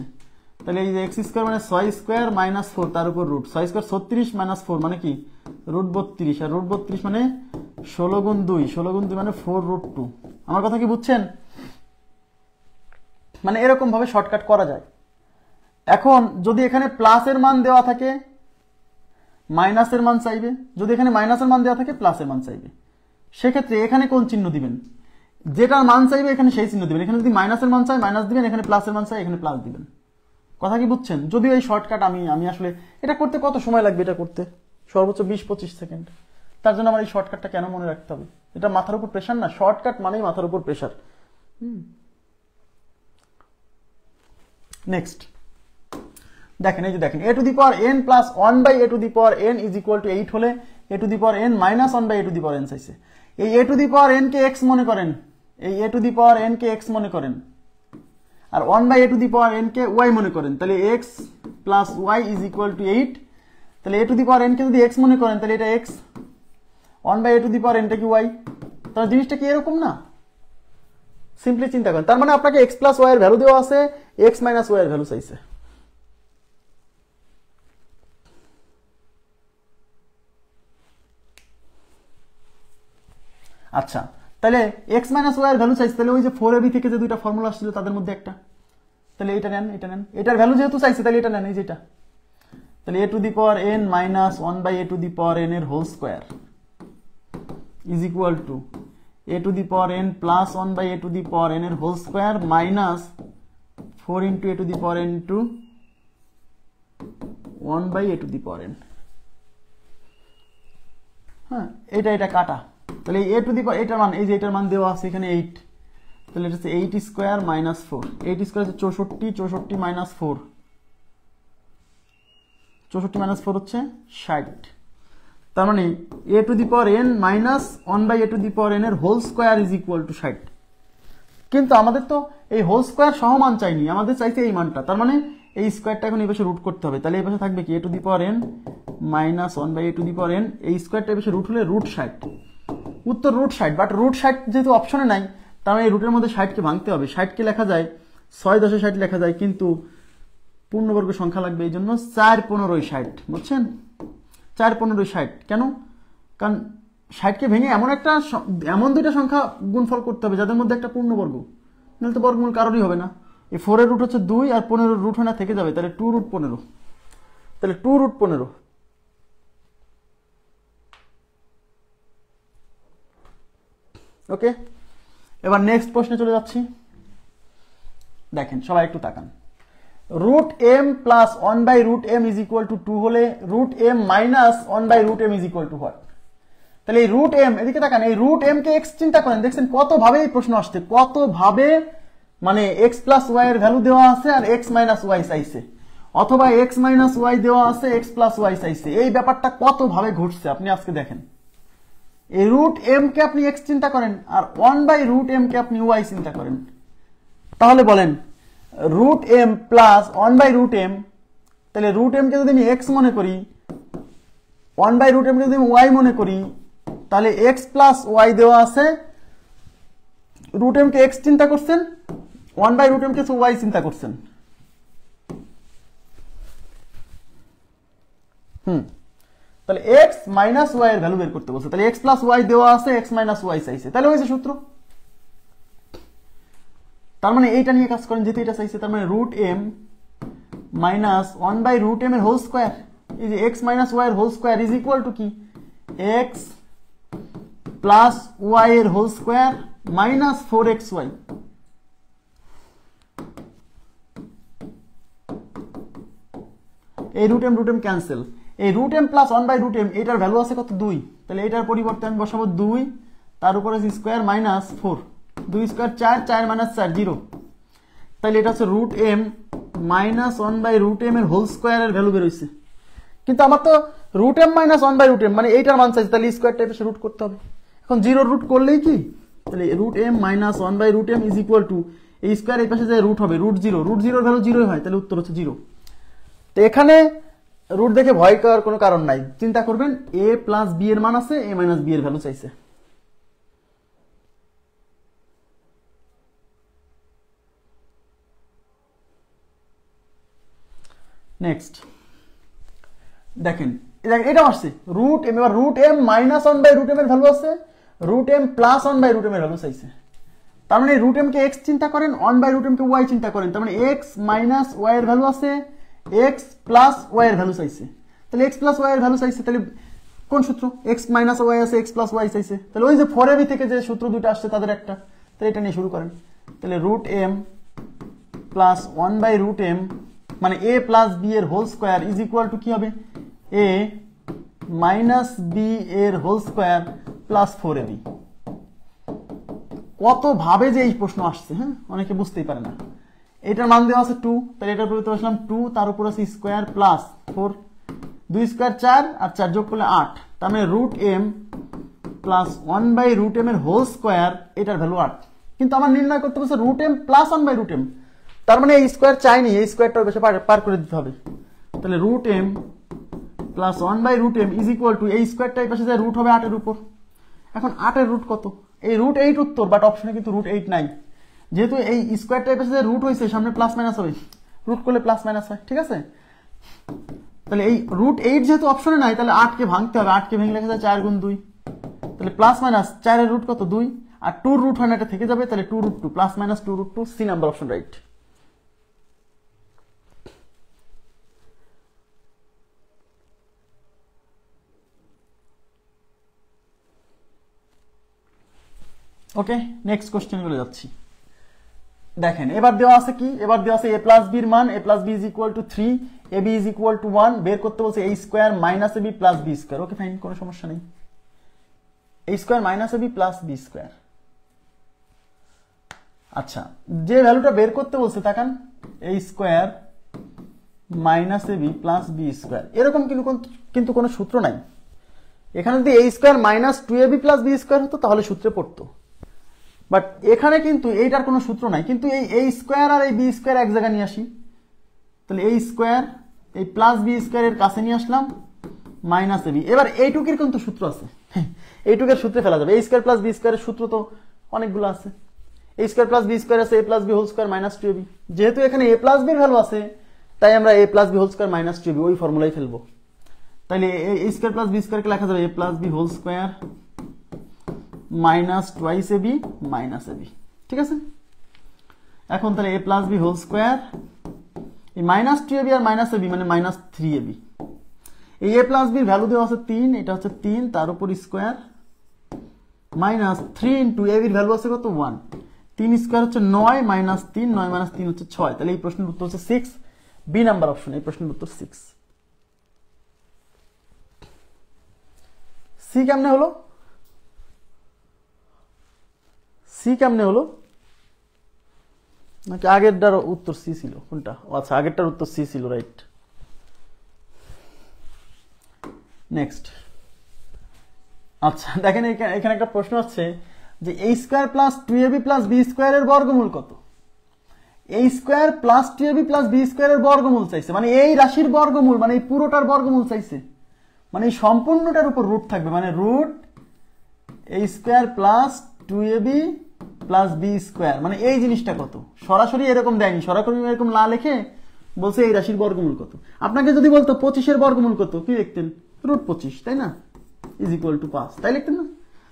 তাহলে এই যে x স্কোয়ার মানে 6 স্কোয়ার মাইনাস 4 তার উপর রুট, 6 স্কোয়ার 36 মাইনাস 4 মানে কি রুট 32, আর রুট 32 মানে 16 গুণ 2, 16 গুণ 2 মানে 4 রুট 2। আমার কথা কি বুঝছেন? মানে এরকম ভাবে শর্টকাট করা যায়। এখন যদি এখানে প্লাসের মান দেওয়া থাকে, মাইনাসের মান চাইবে, যদি এখানে মাইনাসের মান দেওয়া থাকে প্লাসের মান চাইবে, সেক্ষেত্রে এখানে কোন চিহ্ন দিবেন? যেটার মান চাইবে এখানে সেই চিহ্ন দিবেন। এখানে যদি মাইনাসের মান চাই মাইনাস দিবেন, এখানে প্লাসের মান চাই এখানে প্লাস দিবেন। কথা কি বুঝছেন? যদিও এই শর্টকাট আমি আসলে এটা করতে কত সময় লাগবে, এটা করতে সর্বোচ্চ 20-25 সেকেন্ড। তার জন্য আমার এই শর্টকাটটা কেন মনে রাখতে হবে? এটা মাথার উপর প্রেশার না, শর্টকাট মানেই মাথার উপর প্রেশার। নেক্সট দেখেন, এই যে দেখেন, a to the power n plus 1 by a to the power n is equal to 8 হলে a to the power n minus 1 by a to the power n চাইছে। এই a to the power n কে x মনে করেন, এই a to the power n কে x মনে করেন, আর 1 by a to the power n কে y মনে করেন। তাহলে x plus y is equal to 8। তাহলে a to the power n কে যদি x মনে করেন তাহলে এটা x, 1 by a to the power n টা কি y। তাহলে জিনিসটা কি এরকম না? সিম্পলি চিন্তা করেন, তার মানে আপনাকে x প্লাস y এর ভ্যালু দেওয়া আছে, x মাইনাস y এর ভ্যালু চাইছে। আচ্ছা, তাহলে x মাইনাস y এর ভ্যালু চাইছে, তাহলে ওই যে 4ab থেকে যে দুইটা ফর্মুলা আসছিল তাদের মধ্যে একটা, তাহলে এটা নেন, এটা নেন, এটার ভ্যালু যেহেতু চাইছে তাহলে এটা নেন, এই যেটা। তাহলে a to the power n minus 1 by a to the power n এর whole square is equal to a to the power n plus 1 by a to the power n এর whole square minus 4 into a to the power n into 1 by a to the power n। হ্যাঁ, এটা কাটা। তাহলে a to the পাওয়ার এটার মান, এই যে এটার মান দেওয়া আছে এখানে 8, তাহলে এটা হচ্ছে 8 স্কোয়ার মাইনাস 4, 8 স্কোয়ার হচ্ছে 64, 64 মাইনাস 4, 64 মাইনাস 4 হচ্ছে 60। তার মানে a to the power n minus 1 by a to the power n এর whole square is equal to 60। কিন্তু আমাদের তো এই হোল স্কোয়ার সহ মান চাইনি, আমাদের চাইছে এই মানটা। তার মানে এই স্কোয়ারটা এখন এই পাশে রুট করতে হবে। তাহলে এই পাশে থাকবে কি a to the power n minus 1 by a to the power n, এই স্কোয়ারটা এই পাশে রুট হলে রুট 60। উত্তর রুট 60, বাট রুট 60 যেহেতু অপশনে নাই, তার মানে এই রুটের মধ্যে 60 কে ভাঙতে হবে। 60 কে লেখা যায় 6 10 60 লেখা যায়, কিন্তু পূর্ণবর্গ সংখ্যা লাগবে, এই জন্য 4 15 60, বুঝছেন? 4 15 60 কেন? কারণ 60 কে ভেঙে এমন দুইটা সংখ্যা গুণফল করতে হবে যাদের মধ্যে একটা পূর্ণবর্গ, নাহলে তো বর্গমূল কারোরই হবে না। এই 4 এর রুট হচ্ছে 2 আর 15 এর রুট হয় না, থেকে যাবে, তাহলে 2 রুট 15, তাহলে 2 রুট 15। ওকে, এবার নেক্সট প্রশ্নে চলে যাচ্ছি। দেখেন সবাই একটু তাকান, root m plus 1 by root m is equal to 2 হলে root m minus 1 by root m is equal to what? তাহলে এই রুট এম, এদিকে তাকান, এই রুট এম কে এক্স চিন্তা করেন, দেখছেন কত ভাবে এই প্রশ্ন আসছে, কত ভাবে, মানে এক্স প্লাস ওয়াই এর ভ্যালু দেওয়া আছে আর এক্স মাইনাস ওয়াই চাইছে, অথবা এক্স মাইনাস ওয়াই দেওয়া আছে এক্স প্লাস ওয়াই চাইছে। এই ব্যাপারটা কত ভাবে ঘটছে আপনি আজকে দেখেন। এই রুট এম কে আপনি এক্স চিন্তা করেন আর 1 বাই রুট এম কে আপনি ওয়াই চিন্তা করেন। তাহলে বলেন root m plus 1 by root m, তাহলে রুট এম কে যদি আমি এক্স মনে করি, 1 বাই রুট এম কে যদি আমি ওয়াই মনে করি, তাহলে এক্স প্লাস ওয়াই দেওয়া আছে, রুট এম কে এক্স চিন্তা করছেন, 1 বাই রুট এম কে ওয়াই চিন্তা করছেন। তাহলে এক্স মাইনাস ওয়াই এর ভ্যালু বের করতে বলছে, তাহলে এক্স প্লাস ওয়াই দেওয়া আছে, এক্স মাইনাস ওয়াই চাইছে, তাহলে হয়েছে সূত্র। তার মানে এইটা নিয়ে কাজ করেন, যেহেতু এটা চাইছে, তার মানে রুট এম মাইনাস 1/√m এর হোল স্কয়ার, এই যে এক্স মাইনাস ওয়াই এর whole square is equal to কি, এক্স প্লাস ওয়াই এর হোল স্কয়ার মাইনাস 4xy। এই রুট এম ক্যান্সেল, এই রুট এম প্লাস 1/√m এটার ভ্যালু আছে কত, 2, তাহলে এটার পরিবর্তে আমি বসাবো 2, তার উপরে স্কয়ার মাইনাস 4, 2 স্কয়ার 4, 4 মাইনাস 4 0, তাহলে এটা হচ্ছে রুট এম মাইনাস 1/√m এর হোল স্কয়ারের ভ্যালু বের হইছে। কিন্তু আমার তো রুট এম মাইনাস 1/√m মানে এইটার মান চাইছে, তাহলে স্কয়ার টাইপে রুট করতে হবে। এখন 0 রুট করলেই কি, তাহলে root m minus 1/√m is equal to এই স্কয়ার এই পাশে যে রুট হবে রুট 0, রুট 0 এর ভ্যালু 0 হয়, তাহলে উত্তর হচ্ছে 0। তো এখানে রুট দেখে ভয় করার কোনো কারণ নাই, চিন্তা করবেন a প্লাস b এর মান আছে, a মাইনাস b এর ভ্যালু চাইছে। নেক্সট দেখেন, এটা আসছে রুট এম, এবার রুট এম মাইনাস 1/√m এর ভ্যালু আছে, রুট এম প্লাস 1/√m এর ভ্যালু চাইছে। তার মানে রুট এম কে এক্স চিন্তা করেন, 1/√m কে ওয়াই চিন্তা করেন, তার মানে এক্স মাইনাস ওয়াই এর ভ্যালু আছে, এক্স প্লাস ওয়াই এর ভ্যালু চাইছে, তাহলে এক্স প্লাস ওয়াই এর ভ্যালু চাইছে, তাহলে কোন সূত্র, এক্স মাইনাস ওয়াই আছে, এক্স প্লাস ওয়াই চাইছে, তাহলে ওই যে 4ab থেকে যে সূত্র দুটো আসছে তাদের একটা, তাহলে এটা নিয়ে শুরু করেন। তাহলে রুট এম প্লাস 1/√m মানে a প্লাস b এর whole square is equal to কি হবে, a মাইনাস b এর হোল স্কয়ার প্লাস 4ab। কত ভাবে যে এই প্রশ্ন আসছে, হ্যাঁ, অনেকে বুঝতেই পারে না। এটার মান দেওয়া আছে 2, তাহলে এটার উপরে বসলাম 2, তার উপর আছে স্কয়ার প্লাস 4, 2 স্কয়ার 4 আর 4 যোগ করলে 8, তার মানে রুট এম প্লাস 1/√m এর হোল স্কয়ার, এটার ভ্যালু 8। কিন্তু আমার নির্ণয় করতে বলছে রুট এম প্লাস 1/√m, তার মানে এই স্কয়ার চাইনি, এই স্কয়ারটার বেশি পার করে দিতে হবে। তাহলে root m plus 1/√m is equal to এই স্কয়ারটা এই পাশে যায় রুট হবে 8 এর উপর। এখন 8 এর রুট কত, এই রুট 8 উত্তর, বাট অপশনে কিন্তু রুট 8 নাই, যেহেতু এই স্কয়ারটা এই পাশে যে রুট হয়েছে সামনে প্লাস মাইনাস হবে, রুট করলে প্লাস মাইনাস হয়, ঠিক আছে। তাহলে এই রুট 8 যেহেতু অপশনে নাই, তাহলে 8 কে ভাঙতে হবে, 8 কে ভেঙে লেখা যায় 4 গুণ 2, তাহলে প্লাস মাইনাস 4 এর রুট কত 2, আর 2 রুট হয় না, এটা থেকে যাবে, তাহলে 2 root 2 plus minus 2 root 2, C number option right. Okay, next question গুলো যাচ্ছি। দেখেন এবার দেওয়া আছে কি, এবার দেওয়া আছে a প্লাস b এর মান, a plus b is equal to 3, ab is equal to 1, বের করতে বলছে a square minus ab plus b square. Okay fine, কোনো সমস্যা নেই, a square minus ab plus b square. আচ্ছা, যে ভ্যালুটা বের করতে বলছে তাকান, a square minus ab plus b square, এরকম কিন্তু কোনো সূত্র নাই। এখানে যদি a square minus 2ab plus b square হতো তাহলে সূত্রে পড়তো, বাট এখানে কিন্তু এইটার কোনো সূত্র নাই। কিন্তু এই a স্কয়ার আর এই b স্কয়ার এক জায়গায় নিয়ে আসি, তাহলে a স্কয়ার এই প্লাস b স্কয়ার এর কাছে নিয়ে আসলাম মাইনাস ab। এবার এইটুকের কিন্তু সূত্র আছে, এইটুকের সূত্রে ফেলা যাবে, a স্কয়ার প্লাস b স্কয়ারের সূত্র তো অনেকগুলো আছে, a square plus b square আছে, a plus b whole square minus 2ab। যেহেতু এখানে a প্লাস b এর ভ্যালু আছে, তাই আমরা a plus b whole square minus 2ab ওই ফর্মুলাই ফেলবো। তাহলে a স্কয়ার প্লাস b স্কয়ারকে লেখা যাবে a plus b whole square minus twice ab minus ab, ঠিক আছে। এখন তাহলে a plus b whole square, এই মাইনাস 2ab আর মাইনাস ab মানে মাইনাস 3ab। এই a প্লাস b এর ভ্যালু দেওয়া আছে 3, এটা হচ্ছে 3, তার উপর স্কয়ার মাইনাস 3 ইন্টু ab এর ভ্যালু আছে কত 1, 3 স্কয়ার হচ্ছে 9 মাইনাস 3, 9 মাইনাস 3 হচ্ছে 6, তাহলে এই প্রশ্নের উত্তর হচ্ছে 6, বি নাম্বার অপশন, এই প্রশ্নের উত্তর 6। সি কেমনে হলো, সি কেমনে হলো, নাকি আগেরটার উত্তর সি ছিল, কোনটা, আচ্ছা আগেরটার উত্তর সি ছিল, রাইট। নেক্সট, আচ্ছা দেখেন এখানে একটা প্রশ্ন আছে যে a square plus 2ab plus b square এর বর্গমূল কত। a square plus 2ab plus b square এর বর্গমূল চাইছে, মানে এই রাশির বর্গমূল, মানে এই পুরোটার বর্গমূল চাইছে, মানে এই সম্পূর্ণটার উপর রুট থাকবে, মানে root a square plus 2ab plus b square, মানে এই জিনিসটা কত। সরাসরি এরকম দেয়নি, সরাসরি এরকম না লিখে বলছে এই রাশির বর্গমূল কত। আপনাকে যদি বলতো 25 এর বর্গমূল কত, কি দেখতেন, √25, তাই না, ইজ ইকুয়াল টু 5, তাই লিখতেন না?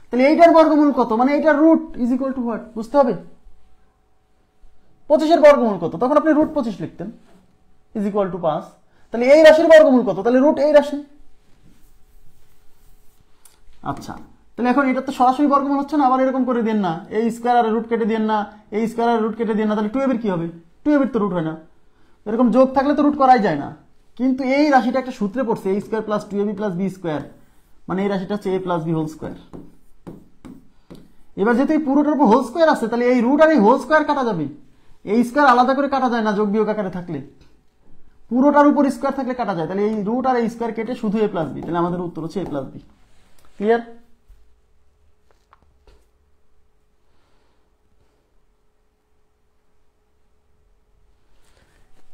তাহলে এইটার বর্গমূল কত, মানে এইটার root is equal to what, বুঝতে হবে। 25 বর্গমূল কত, তখন আপনি √25 লিখতেন, ইজ ইকুয়াল টু 5। তাহলে এই রাশির বর্গমূল কত, তাহলে রুট এই রাশি। আচ্ছা, তাহলে এখন এটা তো সরাসরি বর্গমূল হচ্ছে না, আবার এরকম করে দেন না, এই স্কোয়ার আর রুট কেটে দেন না, এই স্কোয়ার আর রুট কেটে দেন না, তাহলে 2ab কি হবে, 2ab তো রুট হয় না, এরকম যোগ থাকলে তো রুট করাই যায় না। কিন্তু এই রাশিটা একটা সূত্রে পড়ছে, a square plus 2ab plus b square, মানে এই রাশিটা হচ্ছে a plus b whole square. এবার যেহেতু এই পুরোটার উপর হোল স্কোয়ার আছে, তাহলে এই রুট আর এই হোল স্কোয়ার কাটা যাবে, এই স্কোয়ার আলাদা করে কাটা যায় না যোগ বিয়োগ আকারে থাকলে, পুরোটার উপর স্কোয়ার থাকলে কাটা যায়, তাহলে এই রুট আর এই স্কোয়ার কেটে শুধু a প্লাস b, তাহলে আমাদের উত্তর হচ্ছে a প্লাস b। ক্লিয়ার?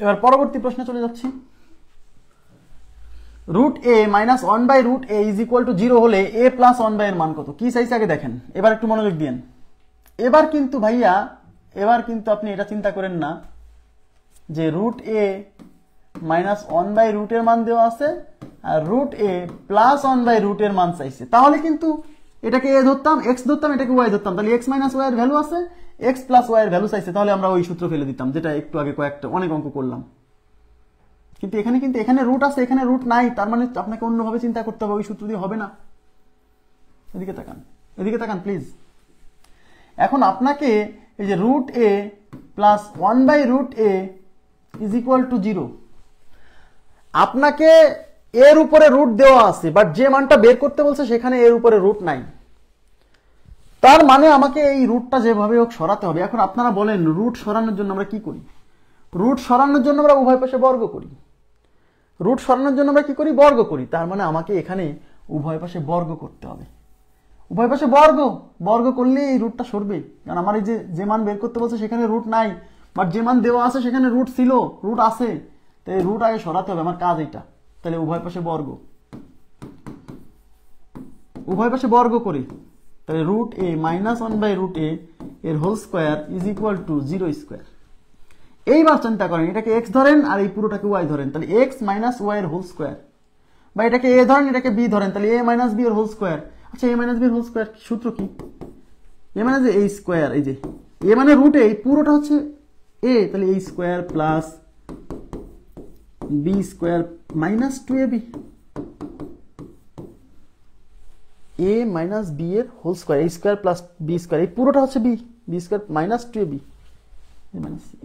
এবার পরবর্তী প্রশ্নে চলে যাচ্ছি। √a minus 1/√a is equal to 0 হলে a প্লাস 1/, এর মান কত, কি চাইছে আগে দেখেন। এবার একটু মনোযোগ দিন। এবার কিন্তু ভাইয়া, এবার কিন্তু আপনি এটা চিন্তা করেন না যে √a মাইনাস 1/√, এর মান দেওয়া আছে আর √a প্লাস 1/√, এর মান চাইছে, তাহলে কিন্তু এটাকে a ধরতাম, x ধরতাম, এটাকে y ধরতাম, তাহলে x মাইনাস y এর ভ্যালু আছে, x প্লাস y এর ভ্যালু চাইছে, তাহলে আমরা ওই সূত্র ফেলে দিতাম, যেটা একটু আগে কয়েকটা অনেক অঙ্ক করলাম। কিন্তু এখানে রুট আছে, এখানে রুট নাই, তার মানে আপনাকে অন্যভাবে চিন্তা করতে হবে, ওই সূত্র দিয়ে হবে না। এদিকে তাকান, এদিকে তাকান প্লিজ। এখন আপনাকে এই যে √a plus 1/√a is equal to 0, আপনাকে এর উপরে রুট দেওয়া আছে, বাট যে মানটা বের করতে বলছে সেখানে এর উপরে রুট নাই, তার মানে আমাকে এই রুটটা যেভাবে হোক সরাতে হবে। এখন আপনারা বলেন রুট সরানোর জন্য আমরা কি করি? রুট সরানোর জন্য আমরা উভয় পাশে বর্গ করি, রুট সরানোর জন্য আমরা কি করি, বর্গ করি, তার মানে আমাকে এখানে উভয় পাশে বর্গ করতে হবে। উভয় পাশে বর্গ করলে এই রুটটা সরবে, কারণ আমার এই যে মান বের করতে বলছে সেখানে রুট নাই, বাট যে মান দেওয়া আছে সেখানে রুট ছিল, রুট আছে, তো এই রুট আগে সরাতে হবে, আমার কাজ এইটা। তাহলে উভয় পাশে বর্গ করি, তাহলে √a মাইনাস 1/√a এর whole square is equal to 0 square. এইবার চিন্তা করেন, এটাকে x ধরেন আর এই পুরোটাকে y ধরেন, তাহলে x মাইনাস y এর হোল স্কোয়ার, বা এটাকে a ধরেন, এটাকে b ধরেন, তাহলে a মাইনাস b এর হোল স্কোয়ার। আচ্ছা, a মাইনাস b এর হোল স্কোয়ার সূত্র কি? a মানে যে a স্কোয়ার, এই যে a মানে √a, এই পুরোটা হচ্ছে a, তাহলে a square plus b square minus 2ab, a minus b এর whole square, a square plus b square, এই পুরোটা হচ্ছে b square minus 2ab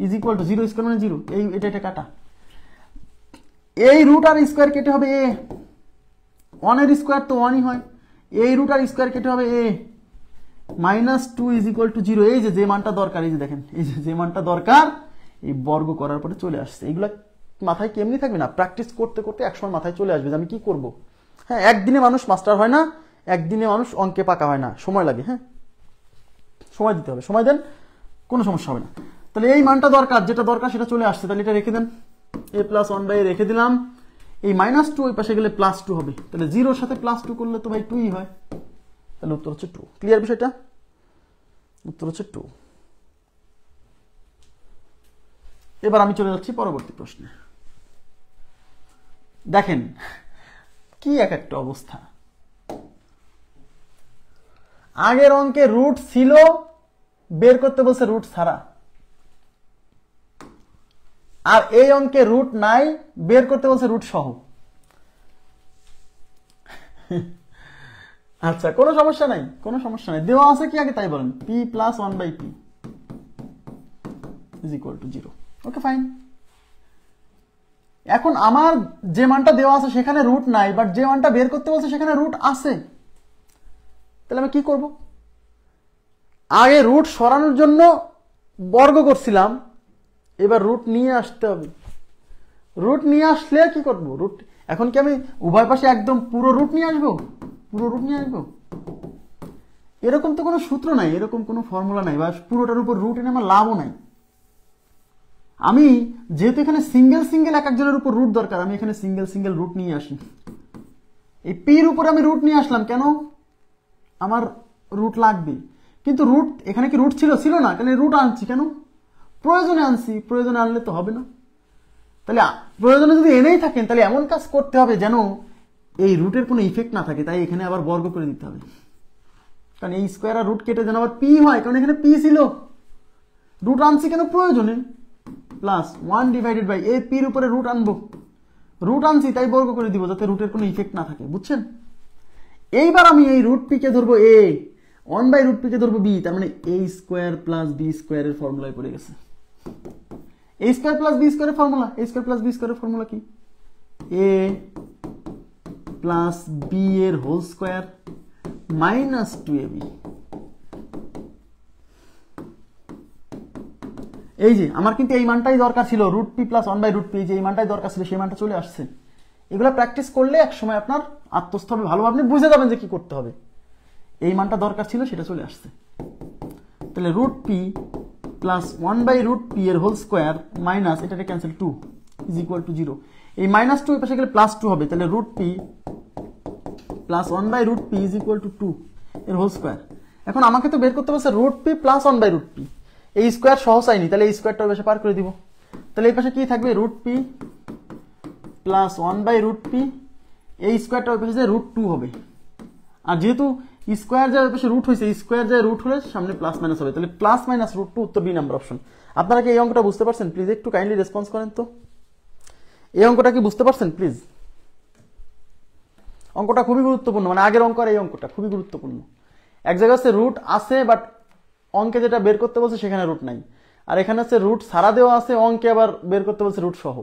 is equal to 0 square মানে 0, এই এটা কাটা, এই রুট আর স্কোয়ার কেটে হবে a, 1 এর স্কোয়ার তো 1ই হয়, এই রুট আর স্কোয়ার কেটে হবে a, minus 2 is equal to 0। এই যে মানটা দরকার, এই যে দেখেন, এই যে মানটা দরকার, এই বর্গ করার পরে চলে আসছে। এইগুলা মাথায় কেমনি থাকবে না, প্র্যাকটিস করতে করতে একসময় মাথায় চলে আসবে যে আমি কি করব। হ্যাঁ, একদিনে মানুষ মাস্টার হয় না, একদিনে মানুষ অঙ্কে পাকা হয় না, সময় লাগে। হ্যাঁ, সময় দিতে হবে, সময় দেন, কোনো সমস্যা হবে না। তাহলে এই মানটা দরকার, যেটা দরকার সেটা চলে আসছে, তাহলে এটা রেখে দেন, a প্লাস 1/, রেখে দিলাম। এই মাইনাস 2 ওই পাশে গেলে প্লাস 2 হবে, তাহলে 0-র সাথে প্লাস 2 করলে তো ভাই 2ই হয়, তাহলে উত্তর হচ্ছে 2। ক্লিয়ার বিষয়টা? উত্তর হচ্ছে 2। এবার আমি চলে যাচ্ছি পরবর্তী প্রশ্নে। দেখেন কি একটা অবস্থা, আগের অঙ্কে রুট ছিল, বের করতে বলছে রুট ছাড়া, আর এই অঙ্কে রুট নাই, বের করতে বলছে রুট সহ। আচ্ছা, কোনো সমস্যা নাই, কোনো সমস্যা নাই, দেওয়া আছে কি আগে তাই বলেন, p plus 1/p is equal to 0। Okay, fine. এখন আমার যে মানটা দেওয়া আছে সেখানে রুট নাই, বাট যে মানটা বের করতে বলছে সেখানে রুট আছে, তাহলে আমি কি করব? আগে রুট সরানোর জন্য বর্গ করছিলাম, এবার রুট নিয়ে আসতে হবে। রুট নিয়ে আসলে কি করব? রুট এখন কি আমি উভয় পাশে একদম পুরো রুট নিয়ে আসবো? পুরো রুট নিয়ে আসবো? এরকম তো কোনো সূত্র নাই, এরকম কোনো ফর্মুলা নাই, বা পুরোটার উপর রুট এনে আমার লাভও নাই। আমি যেহেতু এখানে সিঙ্গেল এক একজনের উপর রুট দরকার, আমি এখানে সিঙ্গেল রুট নিয়ে আসি। এই পির উপরে আমি রুট নিয়ে আসলাম কেন? আমার রুট লাগবে, কিন্তু রুট এখানে কি রুট ছিল না, কেন রুট আনছি কেন? প্রয়োজনে আনছি, প্রয়োজনে আনলে তো হবে না। তাহলে প্রয়োজনে যদি এনেই থাকেন, তাহলে এমন কাজ করতে হবে যেন এই রুটের কোনো ইফেক্ট না থাকে, তাই এখানে আবার বর্গ করে দিতে হবে, কারণ এই স্কোয়ার আর রুট কেটে যেন আবার পি হয়, কারণ এখানে পি ছিল, রুট আনছি কেন প্রয়োজনে, প্লাস 1 ডিভাইডেড বাই এই পির উপরে রুট আনবো, রুট আনছি তাই বর্গ করে দিব যাতে রুটের কোনো ইফেক্ট না থাকে, বুঝছেন? এইবার আমি এই রুট পি কে ধরবো এ, 1/√p কে ধরবো বি, তার মানে a স্কোয়ার প্লাস বি স্কোয়ারের ফর্মুলায় পড়ে গেছে। a স্কোয়ার প্লাস বি স্কোয়ারের formula, a square plus b স্কোয়ারের ফর্মুলা কি? a প্লাস বি এর হোল স্কোয়ার মাইনাস 2ab। এই যে আমার কিন্তু এই মানটাই দরকার ছিল, √p প্লাস 1/√p, যে এই মানটাই দরকার ছিল, সেই মানটা চলে আসছে। এগুলো প্র্যাকটিস করলে এক সময় আপনার আত্মস্থ হবে, ভালোভাবে আপনি বুঝে যাবেন যে কি করতে হবে। এই মানটা দরকার ছিল, সেটা চলে আসছে। তাহলে √p প্লাস 1/√p এর হোল স্কোয়ার মাইনাস এটাকে ক্যান্সেল 2 ইজ ইকুয়াল টু 0। এই মাইনাস 2 এর পাশে গেলে প্লাস 2 হবে, তাহলে √p plus 1/√p is equal to 2 এর হোল স্কোয়ার। এখন আমাকে তো বের করতে বলছে √p প্লাস 1/√p, এই স্কোয়ার সহজ হয়নি, তাহলে এই স্কোয়ারটা ওই পাশে পার করে দিব। তাহলে এই পাশে কি থাকবে? √p প্লাস 1/√p, এই স্কোয়ারটা ওই পাশে যে √2 হবে, আর যেহেতু স্কোয়ার যায় ওই পাশে রুট হয়েছে, স্কোয়ার যায় রুট হলে সামনে প্লাস মাইনাস হবে, তাহলে প্লাস মাইনাস √2 উত্তর বি নাম্বার অপশন। আপনারা কি এই অঙ্কটা বুঝতে পারছেন? প্লিজ একটু কাইন্ডলি রেসপন্স করেন তো, এই অঙ্কটা কি বুঝতে পারছেন প্লিজ? অঙ্কটা খুবই গুরুত্বপূর্ণ, মানে আগের অঙ্ক আর এই অঙ্কটা খুবই গুরুত্বপূর্ণ। এক জায়গায় হচ্ছে রুট আছে, বাট অঙ্কে যেটা বের করতে বলছে সেখানে রুট নাই, আর এখানে হচ্ছে রুট সারা দেওয়া আছে, অঙ্কে আবার বের করতে বলছে রুট সহ।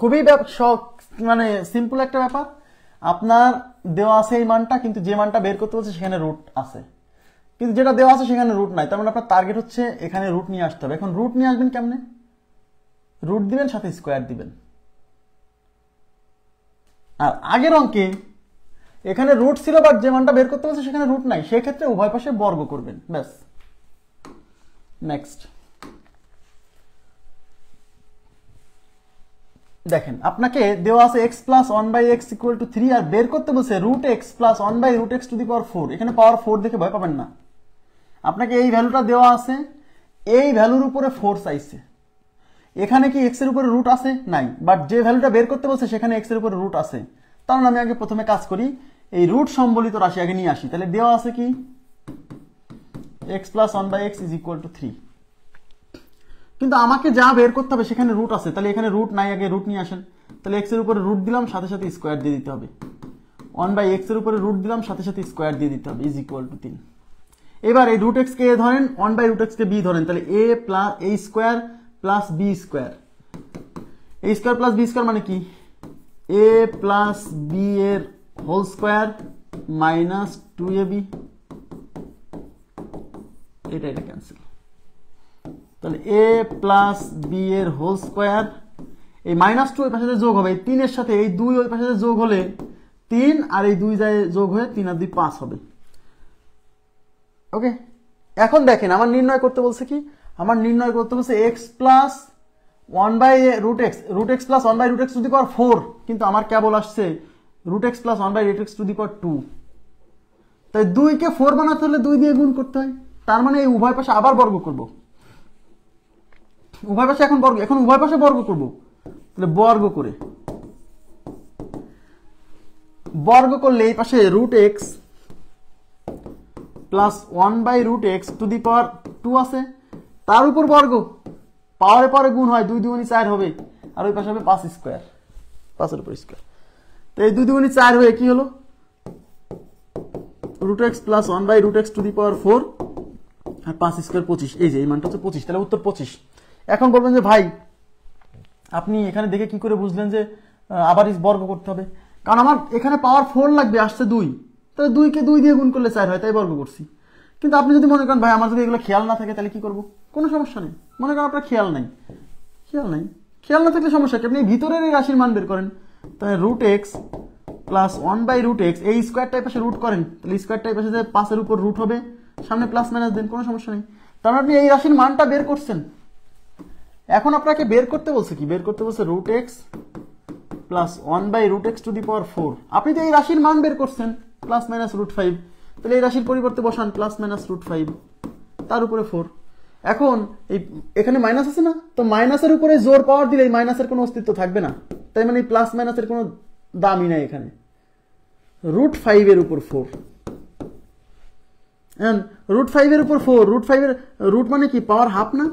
খুবই মানে সিম্পল একটা ব্যাপার। আপনার দেওয়া আছে এই মানটা, কিন্তু যে মানটা বের করতে বলছে সেখানে রুট আছে, কিন্তু যেটা দেওয়া আছে সেখানে রুট নাই, তার মানে আপনার টার্গেট হচ্ছে এখানে রুট নিয়ে আসতে হবে। এখন রুট নিয়ে আসবেন কেমনে? রুট দিবেন, সাথে স্কোয়ার দিবেন। আর আগের অঙ্কে এখানে রুট ছিল, বাট যে মানটা বের করতে বলছে সেখানে রুট নাই, সেক্ষেত্রে উভয় পাশে বর্গ করবেন, ব্যাস। নেক্সট দেখেন, আপনাকে দেওয়া আছে x plus 1/x equal to 3, আর বের করতে বলছে √x plus 1/√x to the power 4। এখানে পাওয়ার 4 দেখে ভয় পাবেন না, আপনাকে এই ভ্যালুটা দেওয়া আছে, এই ভ্যালুর উপরে 4 চাইছে। এখানে কি x এর উপরে রুট আছে? নাই, বাট যে ভ্যালুটা বের করতে বলছে সেখানে x এর উপরে রুট আছে। তার মানে আমি আগে প্রথমে কাজ করি, এই রুট সম্বলিত রাশি আগে নিয়ে আসি। তাহলে দেওয়া আছে কি x plus 1/x is equal to 3, কিন্তু আমাকে যা বের করতে হবে সেখানে রুট আছে, তাহলে এখানে রুট নাই, আগে রুট নিয়ে আসেন। তাহলে x এর উপরে রুট দিলাম, সাথে সাথে স্কোয়ার দিয়ে দিতে হবে। 1/x এর উপরে রুট দিলাম, সাথে সাথে স্কোয়ার দিয়ে দিতে হবে, ইজ ইকুয়াল টু 3। এবার এই √x কে a ধরেন, 1/√x কে b ধরেন, তাহলে a plus a square plus b square, a square plus b square মানে কি? a প্লাস b এর হোল স্কোয়ার মাইনাস 2ab, এটা ক্যান্সেল। তাহলে a প্লাস b এর হোল স্কোয়ার, এই -2 ওই পাশে যোগ হবে, এই 3 এর সাথে এই 2 ওই পাশে যোগ হলে 3, আর এই 2 যায় যোগ হয়ে 3 আর 2 5 হবে। ওকে, এখন দেখেন আমার নির্ণয় করতে বলছে কি, আমার নির্ণয় করতে বলছে x plus 1/√x plus 1/√x to the power 4, কিন্তু আমার কেবল আসছে √x plus 1/√x to the power 2। তাই 2 কে 4 বানাতে হলে 2 দিয়ে গুণ করতে হয়, তার মানে এই উভয় পাশে আবার বর্গ করব, উভয় পাশে এখন বর্গ, এখন উভয় পাশে বর্গ করব। তাহলে বর্গ করলে এই পাশে √x plus 1/√x to the power 2 আছে, তার উপর বর্গ, পাওয়ারে পরে গুণ হয়, 2 দুগুণে 4 হবে, আর ওই পাশে হবে 5 স্কোয়ার, 5 এর উপর স্কোয়ার। তো এই 2 দুগুণে 4 হয়ে কি হলো? √x plus 1/√x to the power 4 আর 5 স্কোয়ার 25, এই যে এই মানটা হচ্ছে 25, তাহলে উত্তর 25। এখন বলবেন যে ভাই আপনি এখানে দেখে কি করে বুঝলেন যে আবার বর্গ করতে হবে? কারণ আমার এখানে পাওয়ার 4 লাগবে, আসছে 2, তাহলে 2 কে 2 দিয়ে গুণ করলে 4 হয়, তাই বর্গ করছি। কিন্তু আপনি যদি মনে করেন ভাই আমার যদি এগুলো খেয়াল না থাকে তাহলে কি করব? কোনো সমস্যা নেই, মনে করেন আপনার খেয়াল নাই, খেয়াল না থাকলে সমস্যা কি? আপনি ভিতরের এই রাশির মান বের করেন, তাহলে √x প্লাস 1/√x, এই স্কোয়ারটা পাশে রুট করেন, তাহলে স্কোয়ারটা পাশে যে 5 উপর রুট হবে, সামনে প্লাস মাইনাস দেন, কোনো সমস্যা নেই। তাহলে আপনি এই রাশির মানটা বের করছেন। এখন আপনাকে বের করতে বলছে কি? বের করতে বলছে √x প্লাস 1/√x⁴। আপনি তো এই রাশির মান বের করছেন প্লাস মাইনাস √5, তাহলে এই রাশির পরিবর্তে বসান প্লাস মাইনাস √5 তার উপরে 4। এখন এখানে মাইনাস আছে না, তো মাইনাসের উপরে জোর পাওয়ার দিলে এই মাইনাসের কোনো অস্তিত্ব থাকবে না, তাই মানে প্লাস মাইনাসের কোনো দামই নাই এখানে। √5 এর উপর 4, √5 এর উপর 4, √5 এর রুট মানে কি? পাওয়ার হাফ না?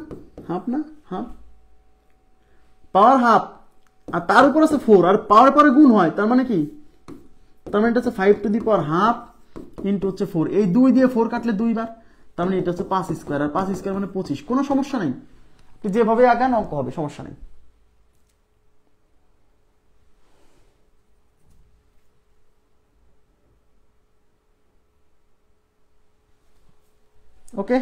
হাফ না? হাফ, পাওয়ার হাফ, আর তার উপর আছে 4, আর পাওয়ার পরে গুণ হয়, তার মানে কি? তার মানে এটা হচ্ছে 5⁻½ ইন্টু হচ্ছে 4, এই 2 দিয়ে 4 কাটলে 2 বার, তার মানে এটা হচ্ছে 5 স্কোয়ার, আর 5 স্কোয়ার মানে 25, কোনো সমস্যা নেই, যেভাবে আগান অঙ্ক হবে, সমস্যা নেই। ওকে,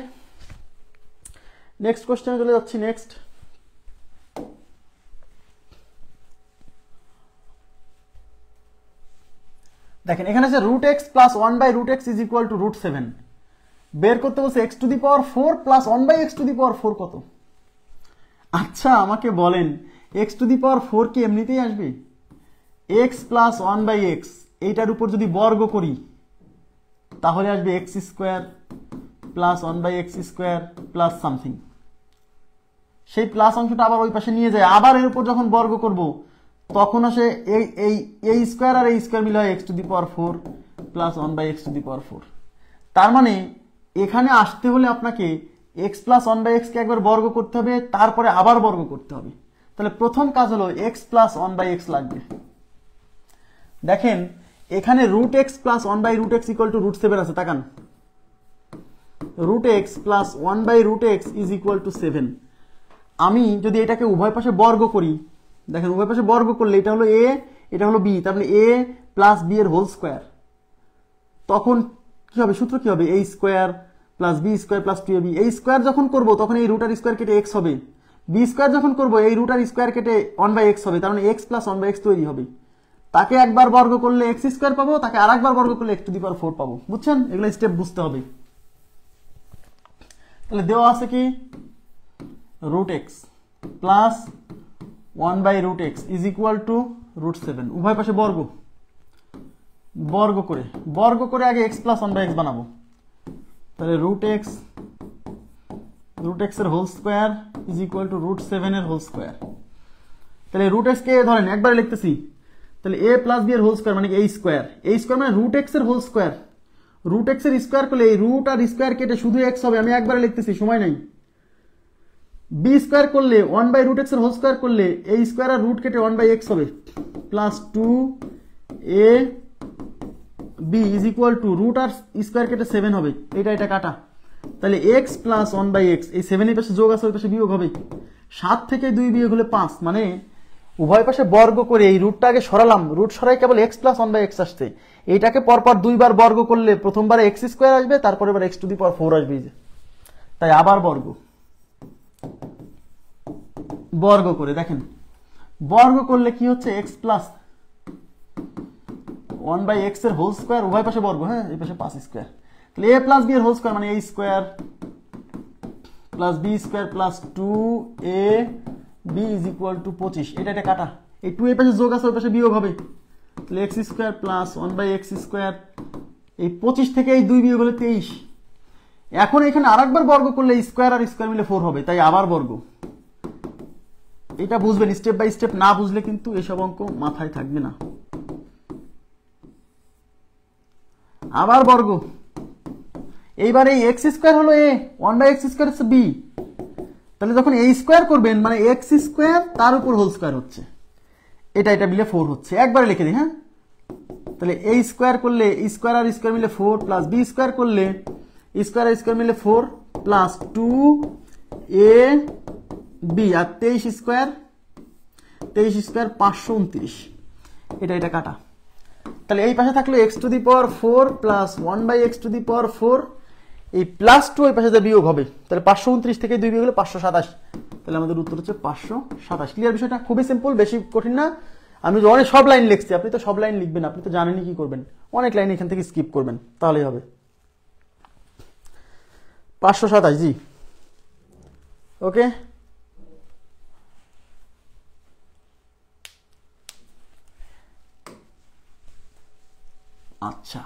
নেক্সট কোশ্চেনে চলে যাচ্ছি। নেক্সট দেখেন, এখানে আছে √x plus 1/√x is equal to √7। বের করতে বলছে x⁴ প্লাস 1/x⁴ কত? আচ্ছা আমাকে বলেন, x⁴ কি এমনিতেই আসবে? x প্লাস 1/x এইটার উপর যদি বর্গ করি তাহলে আসবে x² plus 1/x² plus something. সেই প্লাস অংশটা আবার ওই পাশে নিয়ে যায়, আবার এর উপর যখন বর্গ করব তখন আসে এই স্কোয়ার আর এই স্কোয়ার মিলে হয় x⁴ প্লাস 1/x⁴। তার মানে এখানে আসতে হলে আপনাকে x প্লাস 1/x কে একবার বর্গ করতে হবে, তারপরে আবার বর্গ করতে হবে। তাহলে প্রথম কাজ হলো x প্লাস 1/x লাগবে। দেখেন এখানে √x plus 1/√x equal to √7 আছে, তাকান, √x plus 1/√x is equal to 7। আমি যদি এটাকে উভয় পাশে বর্গ করি, দেখেন উভয় পাশে বর্গ করলে এটা হলো a, এটা হলো b, তাহলে a প্লাস b এর হোল স্কোয়ার, তখন কি হবে? সূত্র কি হবে? a² plus b² plus 2ab। এই স্কোয়ার যখন করবো তখন এই √r² কেটে x হবে, b² যখন করবো এই √r² কেটে 1/x হবে, তার মানে x প্লাস 1/x তৈরি হবে। তাকে একবার বর্গ করলে x² পাবো, তাকে আর একবার বর্গ করলে x⁴ পাবো। বুঝছেন? এগুলো স্টেপ বুঝতে হবে। তাহলে দেওয়া আছে কি √x plus 1/√x is equal to √7, উভয় পাশে বর্গ করে আগে x প্লাস 1/x বানাবো। তাহলে √x এর whole square is equal to √7 এর হোল স্কোয়ার। তাহলে √x কে ধরেন একবারে লিখতেছি, তাহলে a প্লাস b এর হোল স্কোয়ার মানে a স্কোয়ার মানে √x এর হোল স্কোয়ার, √x এর স্কোয়ার করলে এই রুট আর স্কোয়ার কেটে শুধু x হবে, আমি একবারে লিখতেছি, সময় নাই। b² করলে 1/√x এর হোল স্কোয়ার করলে এই স্কোয়ার আর রুট কেটে 1/x হবে, plus 2ab is equal to root আর স্কোয়ার কেটে 7 হবে, এটা কাটা। তাহলে x প্লাস 1/x, এই 7 এর পাশে যোগ আছে, ওই পাশে বিয়োগ হবে, 7 থেকে 2 বিয়োগ হলে 5, মানে উভয় পাশে বর্গ করে এই রুটটা আগে সরালাম, রুট সরাই কেবল x প্লাস 1/x আসছে। এইটাকে পরপর 2 বার বর্গ করলে প্রথমবারে x² আসবে, তারপরে এবার x⁴ আসবে, তাই আবার বর্গ করে দেখেন, বর্গ করলে কি হচ্ছে? x প্লাস 1/x এর হোল স্কোয়ার, উভয় পাশে বর্গ, হ্যাঁ এই পাশে 5², তাহলে a প্লাস b এর হোল স্কোয়ার মানে a² plus b² plus 2ab is equal to 25, এটা কাটা, এই 2 এর পাশে যোগ আছে, ওই পাশে বিয়োগ হবে, তাহলে x² প্লাস 1/x², এই 25 থেকে এই 2 বিয়োগ হলে 23। এখন এখানে আরেকবার বর্গ করলে স্কোয়ার আর স্কোয়ার মিলে 4 হবে, তাই আবার বর্গ। এটা বুঝবেন, স্টেপ বাই স্টেপ না বুঝলে কিন্তু এসব অঙ্ক মাথায় থাকবে না। আবার বর্গ, এইবার এই x² হলো a, 1/x² হচ্ছে b, তাহলে যখন a² করবেন মানে x² তার উপর হোল স্কোয়ার হচ্ছে, এটা মিলে 4 হচ্ছে, একবারে লিখে দিই, হ্যাঁ। তাহলে a² করলে স্কোয়ার আর স্কোয়ার মিলে 4, প্লাস b² করলে স্কোয়ার আর স্কোয়ার মিলে 4, প্লাস 2ab আর 23² 529, এটা কাটা। তাহলে এই পাশে থাকলো x⁴ প্লাস 1/x⁴, এই প্লাস 2 এই পাশে বিয়োগ হবে, তাহলে 529 থেকে 2 বিয়োগ হলে 527, তাহলে আমাদের উত্তর হচ্ছে 527। ক্লিয়ার? বিষয়টা খুবই সিম্পল, বেশি কঠিন না। আমি যে অনেক সব লাইন লিখছি, আপনি তো সব লাইন লিখবেন, আপনি তো জানেনই কি করবেন, অনেক লাইন এখান থেকে স্কিপ করবেন, তাহলেই হবে। 527, জি ওকে। আচ্ছা,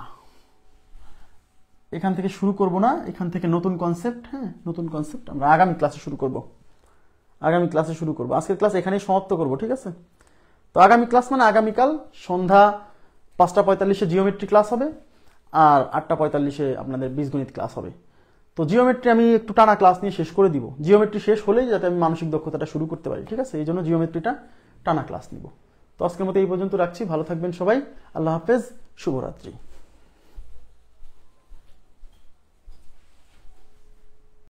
এখান থেকে শুরু করব না, এখান থেকে নতুন কনসেপ্ট, হ্যাঁ নতুন কনসেপ্ট আমরা আগামী ক্লাসে শুরু করব। আজকের ক্লাস এখানেই সমাপ্ত করব, ঠিক আছে? তো আগামী ক্লাস মানে আগামীকাল সন্ধ্যা 5:45 জিওমেট্রি ক্লাস হবে, আর 8:45 আপনাদের বীজগণিত ক্লাস হবে। তো জিওমেট্রি আমি একটু টানা ক্লাস নিয়ে শেষ করে দিব, জিওমেট্রি শেষ হলেই যাতে আমি মানসিক দক্ষতাটা শুরু করতে পারি, ঠিক আছে? এই জন্য জিওমেট্রিটা টানা ক্লাস নিব। তো আজকের মতো এই পর্যন্ত রাখছি, ভালো থাকবেন সবাই, আল্লাহ হাফেজ, শুভরাত্রি।